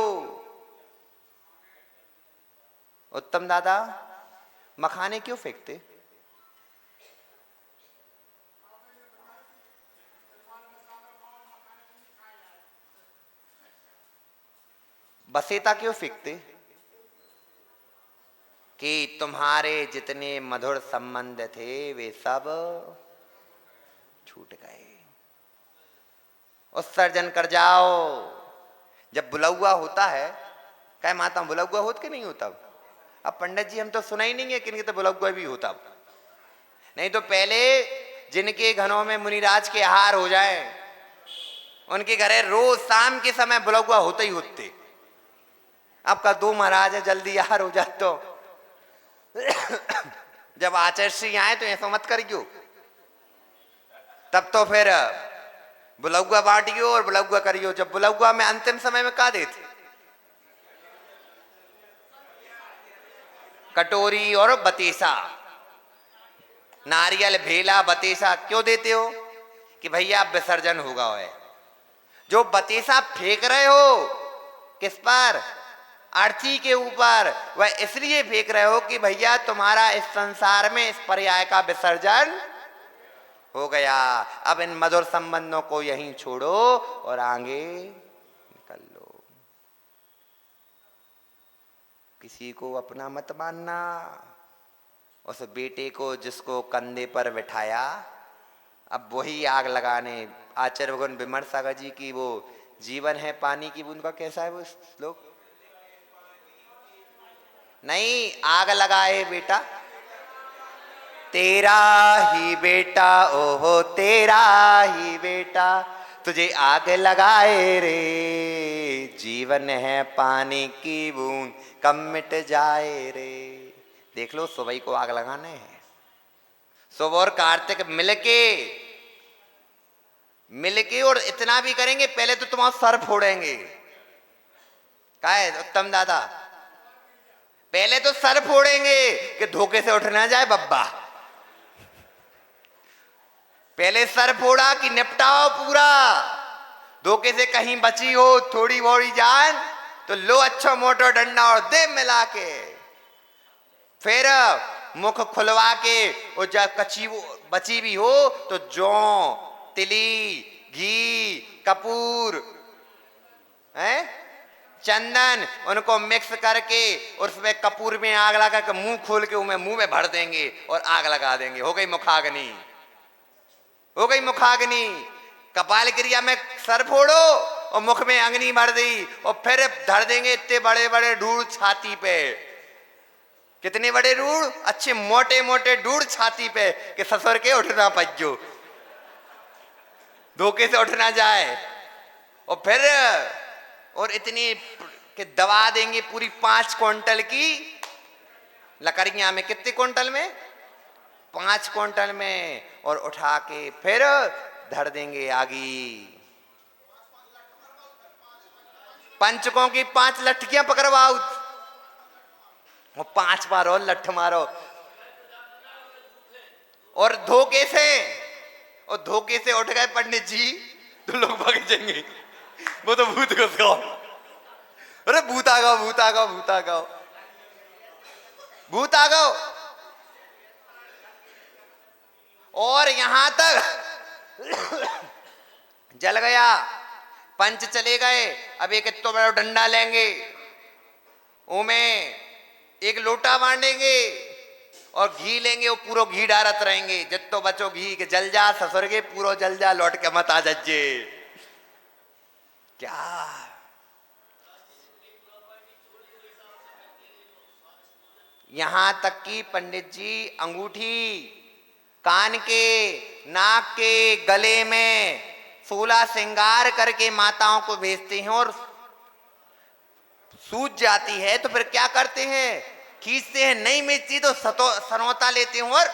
उत्तम दादा मखाने क्यों फेंकते? बसेता क्यों फेंकते? कि तुम्हारे जितने मधुर संबंध थे वे सब छूट गए, उत्सर्जन कर जाओ। जब बुलौआ होता है, कहे माता बुलौआ होता कि नहीं होता? अब पंडित जी हम तो सुना ही नहीं है कि तो बुलौआ भी होता। नहीं तो पहले जिनके घरों में मुनिराज के आहार हो जाए उनके घरे रोज शाम के समय बुलौआ होते ही होते। अब का 2 महाराज है जल्दी आहार हो जाए तो जब आचार्य आए तो ऐसा मत करियो, तब तो फिर बुलौआ बांटियो और बुलौआ करियो। जब बुलौआ में अंतिम समय में का देते? कटोरी और बतीसा, नारियल भेला बतीसा क्यों देते हो? कि भैया विसर्जन होगा। है जो बतीसा फेंक रहे हो किस पर? अर्थी के ऊपर। वह इसलिए फेंक रहे हो कि भैया तुम्हारा इस संसार में इस पर्याय का विसर्जन हो गया। अब इन मधुर संबंधों को यहीं छोड़ो और आगे निकल लो। किसी को अपना मत मानना। उस बेटे को जिसको कंधे पर बिठाया, अब वही आग लगाने। आचार्य भगवान विमर्श सागर जी की वो जीवन है पानी की बूंद का कैसा है वो श्लोक? नहीं, आग लगाए बेटा तेरा ही बेटा, ओहो तेरा ही बेटा, तुझे आग लगाए रे। जीवन है पानी की बूंद कब मिट जाए रे। देख लो सुबह को आग लगाने हैं। सुबह और कार्तिक मिलके और इतना भी करेंगे, पहले तो तुम्हारा सर फोड़ेंगे। क्या है उत्तम दादा? पहले तो सर फोड़ेंगे कि धोखे से उठ ना जाए बब्बा। पहले सर फोड़ा कि निपटाओ पूरा। धोखे से कहीं बची हो थोड़ी बोड़ी जान तो लो अच्छा मोटा डंडा और दे मिला के। फिर मुख खुलवा के और जब कच्ची बची भी हो तो जौ, तिली, घी, कपूर, चंदन, उनको मिक्स करके उसमें कपूर में आग लगा के मुंह खोल के मुंह में भर देंगे और आग लगा देंगे। हो गई मुखाग्नि, हो गई मुखाग्नि। कपाल क्रिया में सर फोड़ो और मुख में अग्नि भर दी और फिर धर देंगे इतने बड़े बड़े ढूढ़ छाती पे। कितने बड़े ढूढ़? अच्छे मोटे मोटे ढूढ़ छाती पे कि ससुर के उठना पज्जो, धोखे से उठना जाए। और फिर और इतनी कि दबा देंगे पूरी 5 क्विंटल की लकड़ियां में। कितने क्विंटल में? 5 क्विंटल में। और उठा के फिर धर देंगे आगी। पंचकों की 5 लठियां पकड़वाओ और 5 बार और लठ मारो और धोखे से उठ गए पंडित जी तो लोग भाग जाएंगे। वो तो भूत घुस गो। अरे भूत आ गो, भूत आ गो, भूत आ गो, भूत आ गो। और यहां तक जल गया, पंच चले गए। अब एक तो बड़ा डंडा लेंगे, उमें एक लोटा बांधेंगे और घी लेंगे, वो पूरा घी डालत रहेंगे। जितो बचो घी के जल जा ससुर के, पूरा जल जा, लौट के मत आ जज्जे। क्या यहां तक कि पंडित जी अंगूठी कान के, नाक के, गले में 16 श्रृंगार करके माताओं को भेजते हैं और सूज जाती है तो फिर क्या करते हैं? खींचते हैं, नहीं मिलती तो सनौता लेते हैं और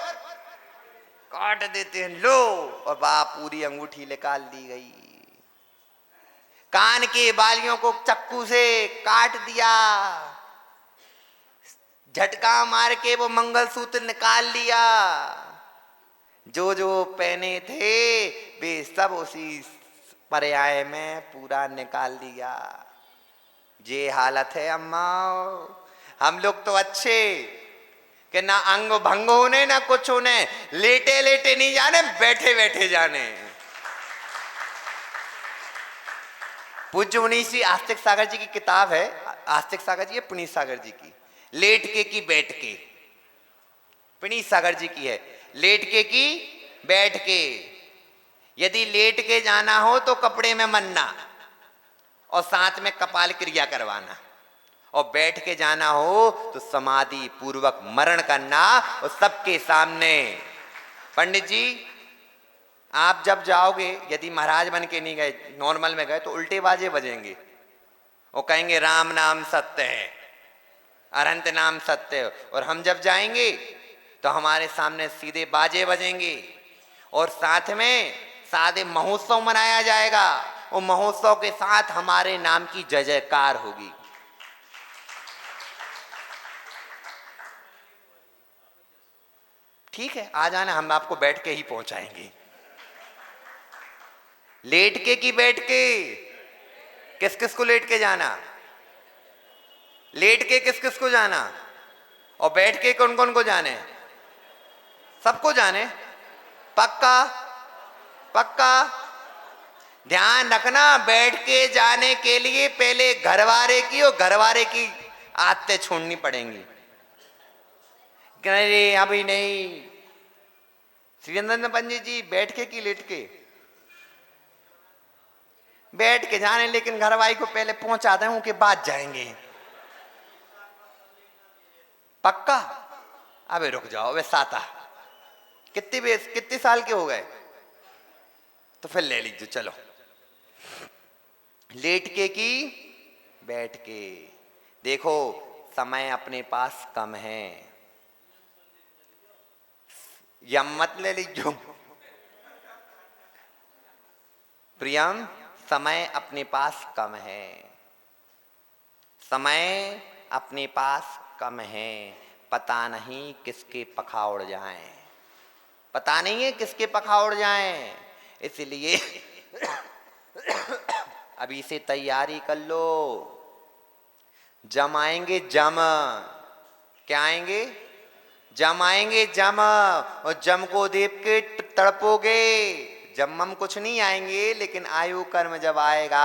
काट देते हैं। लो और बाप पूरी अंगूठी निकाल दी गई। कान के बालियों को चक्कू से काट दिया, झटका मार के वो मंगलसूत्र निकाल लिया, जो जो पहने थे वे सब उसी पर्याय में पूरा निकाल दिया। ये हालत है अम्मा। हम लोग तो अच्छे कि ना अंग भंग होने ना कुछ होने, लेटे लेटे नहीं जाने, बैठे बैठे जाने। पूज्य मुनीष जी आस्तिक सागर जी की किताब है, आस्तिक सागर जी है पुनीत सागर जी की, लेट के की बैठ के। पुनीत सागर जी की है लेट के की बैठ के। यदि लेट के जाना हो तो कपड़े में मरना और साथ में कपाल क्रिया करवाना, और बैठ के जाना हो तो समाधि पूर्वक मरण करना और सबके सामने। पंडित जी आप जब जाओगे, यदि महाराज बन के नहीं गए, नॉर्मल में गए, तो उल्टे बाजे बजेंगे। वो कहेंगे राम नाम सत्य है, अनंत नाम सत्य है। और हम जब जाएंगे तो हमारे सामने सीधे बाजे बजेंगे और साथ में सादे महोत्सव मनाया जाएगा। वो महोत्सव के साथ हमारे नाम की जय जयकार होगी। ठीक है, आ जाना, हम आपको बैठ के ही पहुंचाएंगे। लेट के की बैठ के? किस किस को लेट के जाना? लेट के किस किस को जाना? और बैठ के कौन कौन को जाने? सबको जाने? पक्का? पक्का? ध्यान रखना, बैठ के जाने के लिए पहले घरवारे की और घरवारे की आदतें छोड़नी पड़ेंगी। अरे अभी नहीं, श्रीचंद्र पंडित जी बैठ के की लेट के? बैठ के जाने, लेकिन घरवाई को पहले पहुंचा दें, उनके बाद जाएंगे। पक्का? अबे रुक जाओ, वे साता कितने साल के हो गए? तो फिर ले लीजिए, चलो। लेट के की बैठ के। देखो समय अपने पास कम है, यम मत ले लीजिए प्रियम, समय अपने पास कम है, समय अपने पास कम है। पता नहीं किसके पखाउड़ जाएं, पता नहीं है किसके पखाउड़ जाएं, इसलिए अभी से तैयारी कर लो। जम आएंगे, जम। क्या आएंगे? जम आएंगे, जम। और जम को देख के तड़पोगे। जम कुछ नहीं आएंगे, लेकिन आयु कर्म जब आएगा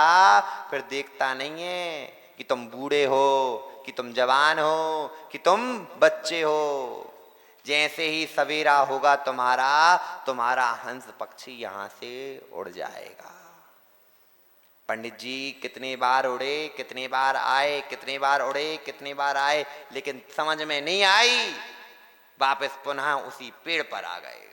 फिर देखता नहीं है कि तुम बूढ़े हो, कि तुम जवान हो, कि तुम बच्चे हो। जैसे ही सवेरा होगा तुम्हारा हंस पक्षी यहां से उड़ जाएगा। पंडित जी कितने बार उड़े, कितने बार आए, कितने बार उड़े, कितने बार आए, लेकिन समझ में नहीं आई, वापस पुनः उसी पेड़ पर आ गए।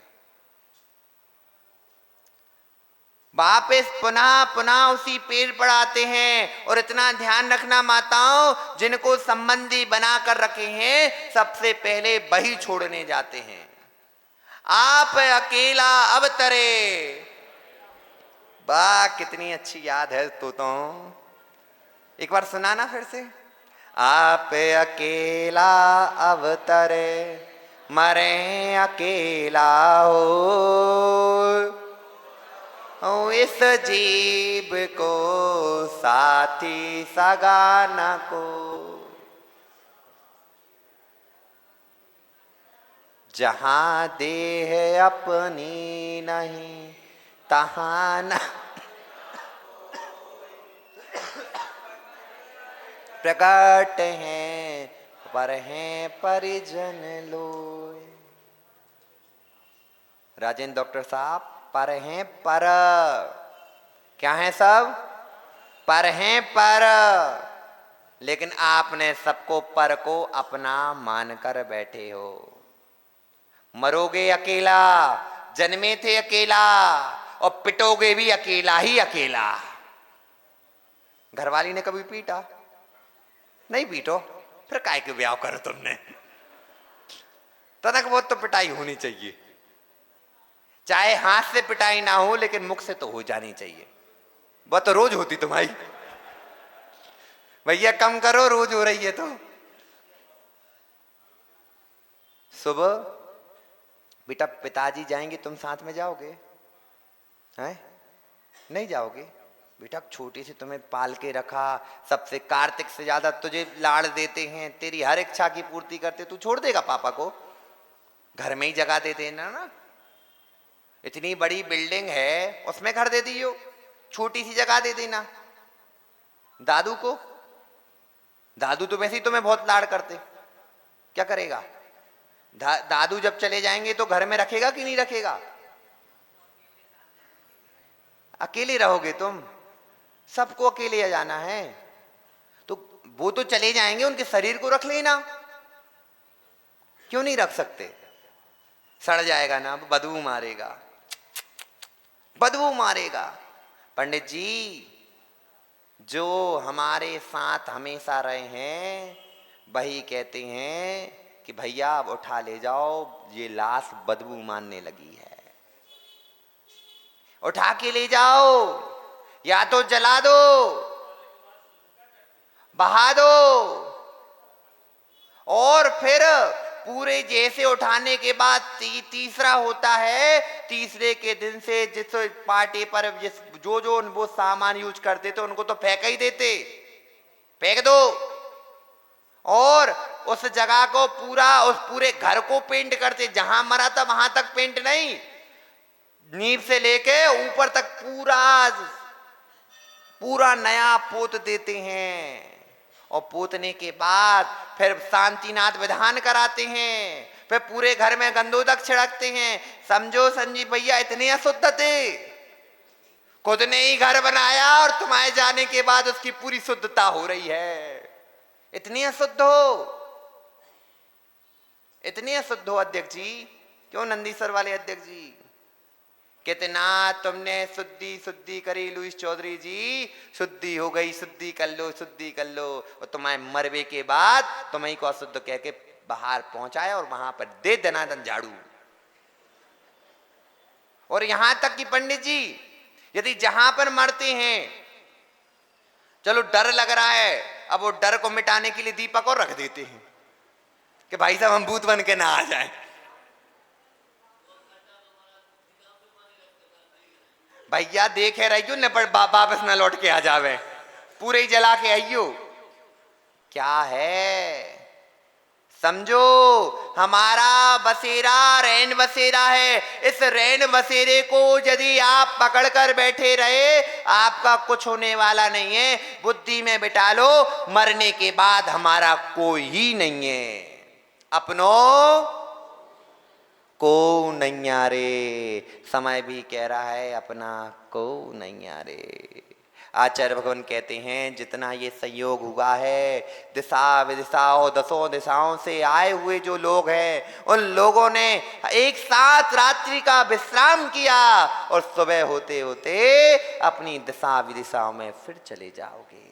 वापस पुनः पुनः उसी पेड़ पर आते हैं। और इतना ध्यान रखना माताओं, जिनको संबंधी बनाकर रखे हैं, सबसे पहले वही छोड़ने जाते हैं। आप अकेला अवतरे। वाह, कितनी अच्छी याद है तो एक बार सुनाना फिर से। आप अकेला अवतरे, मरे अकेला हो, इस जीव को साथी सगाना को। जहां देह अपनी नहीं, तहां न प्रकट हैं, पर हैं परिजन लोय। राजेंद्र डॉक्टर साहब, पर हैं पर। क्या है सब? पर हैं पर। लेकिन आपने सबको पर को अपना मानकर बैठे हो। मरोगे अकेला, जन्मे थे अकेला, और पिटोगे भी अकेला ही अकेला। घरवाली ने कभी पीटा? नहीं पीटो, फिर काय के ब्याह करो तुमने? तनक बहुत तो पिटाई होनी चाहिए, चाहे हाथ से पिटाई ना हो, लेकिन मुख से तो हो जानी चाहिए। वह तो रोज होती तुम्हारी। भैया कम करो, रोज हो रही है तो। सुबह बेटा पिताजी जाएंगे, तुम साथ में जाओगे? हैं? नहीं जाओगे? बेटा छोटी से तुम्हें पाल के रखा, सबसे कार्तिक से ज्यादा तुझे लाड़ देते हैं, तेरी हर इच्छा की पूर्ति करते, तू छोड़ देगा पापा को? घर में ही जगह दे देना ना। इतनी बड़ी बिल्डिंग है उसमें घर दे दियो, छोटी सी जगह दे देना दादू को। दादू तो वैसे ही तुम्हें बहुत लाड़ करते, क्या करेगा? दादू जब चले जाएंगे तो घर में रखेगा कि नहीं रखेगा? अकेले रहोगे तुम, सबको अकेले आ जाना है। तो वो तो चले जाएंगे, उनके शरीर को रख लेना। क्यों नहीं रख सकते? सड़ जाएगा ना, बदबू मारेगा, बदबू मारेगा। पंडित जी जो हमारे साथ हमेशा रहे हैं वही कहते हैं कि भैया अब उठा ले जाओ, ये लाश बदबू मारने लगी है, उठा के ले जाओ, या तो जला दो, बहा दो, और फिर पूरे जैसे उठाने के बाद तीसरा होता है, तीसरे के दिन से जिस पार्टी पर जो वो सामान यूज करते थे उनको तो फेंक ही देते, फेंक दो। और उस जगह को पूरा, उस पूरे घर को पेंट करते, जहां मरा था वहां तक पेंट नहीं, नींव से लेके ऊपर तक पूरा नया पोत देते हैं। और पोतने के बाद फिर शांतिनाथ विधान कराते हैं, फिर पूरे घर में गंधोदक छिड़कते हैं। समझो संजीव भैया इतने अशुद्ध थे, खुद ने ही घर बनाया और तुम्हारे जाने के बाद उसकी पूरी शुद्धता हो रही है। इतनी अशुद्ध हो, इतनी अशुद्ध हो अध्यक्ष जी। क्यों नंदीसर वाले अध्यक्ष जी, कितना तुमने शुद्धि करी लुईस चौधरी जी, शुद्धि हो गई, शुद्धि कर लो, शुद्धि कर लो। और तुम्हारे मरवे के बाद तुम्हें को अशुद्ध कह के बाहर पहुंचाया और वहां पर दे दनादन झाड़ू। और यहां तक कि पंडित जी यदि जहां पर मरते हैं, चलो डर लग रहा है, अब वो डर को मिटाने के लिए दीपक और रख देते हैं कि भाई साहब हम भूत बन के ना आ जाए। भैया देखे रहियो न, वापस न लौट के आ जावे, पूरे ही जला के आइयो। क्या है समझो, हमारा बसेरा रैन बसेरा है। इस रैन बसेरे को यदि आप पकड़ कर बैठे रहे, आपका कुछ होने वाला नहीं है। बुद्धि में बिठा लो, मरने के बाद हमारा कोई ही नहीं है, अपनों को नैयारे। समय भी कह रहा है अपना को नैयारे। आचार्य भगवान कहते हैं जितना ये संयोग हुआ है, दिशा विदिशाओं दसों दिशाओं से आए हुए जो लोग हैं, उन लोगों ने एक साथ रात्रि का विश्राम किया और सुबह होते होते अपनी दिशा विदिशाओं में फिर चले जाओगे।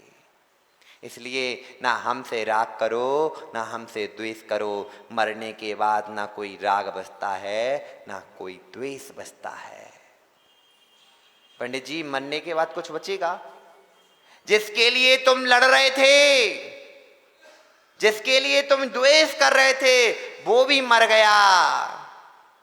इसलिए ना हमसे राग करो, ना हमसे द्वेष करो। मरने के बाद ना कोई राग बसता है, ना कोई द्वेष बसता है। पंडित जी मरने के बाद कुछ बचेगा? जिसके लिए तुम लड़ रहे थे, जिसके लिए तुम द्वेष कर रहे थे, वो भी मर गया,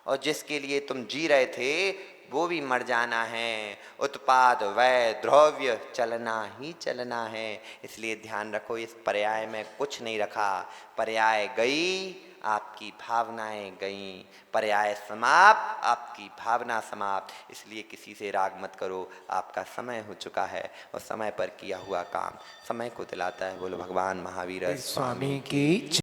और जिसके लिए तुम जी रहे थे वो भी मर जाना है। उत्पाद वै द्रव्य चलना ही चलना है। इसलिए ध्यान रखो, इस पर्याय में कुछ नहीं रखा। पर्याय गई, आपकी भावनाएं गईं, पर्याय समाप्त, आपकी भावना समाप्त। इसलिए किसी से राग मत करो, आपका समय हो चुका है और समय पर किया हुआ काम समय को दिलाता है। बोलो भगवान महावीर स्वामी की।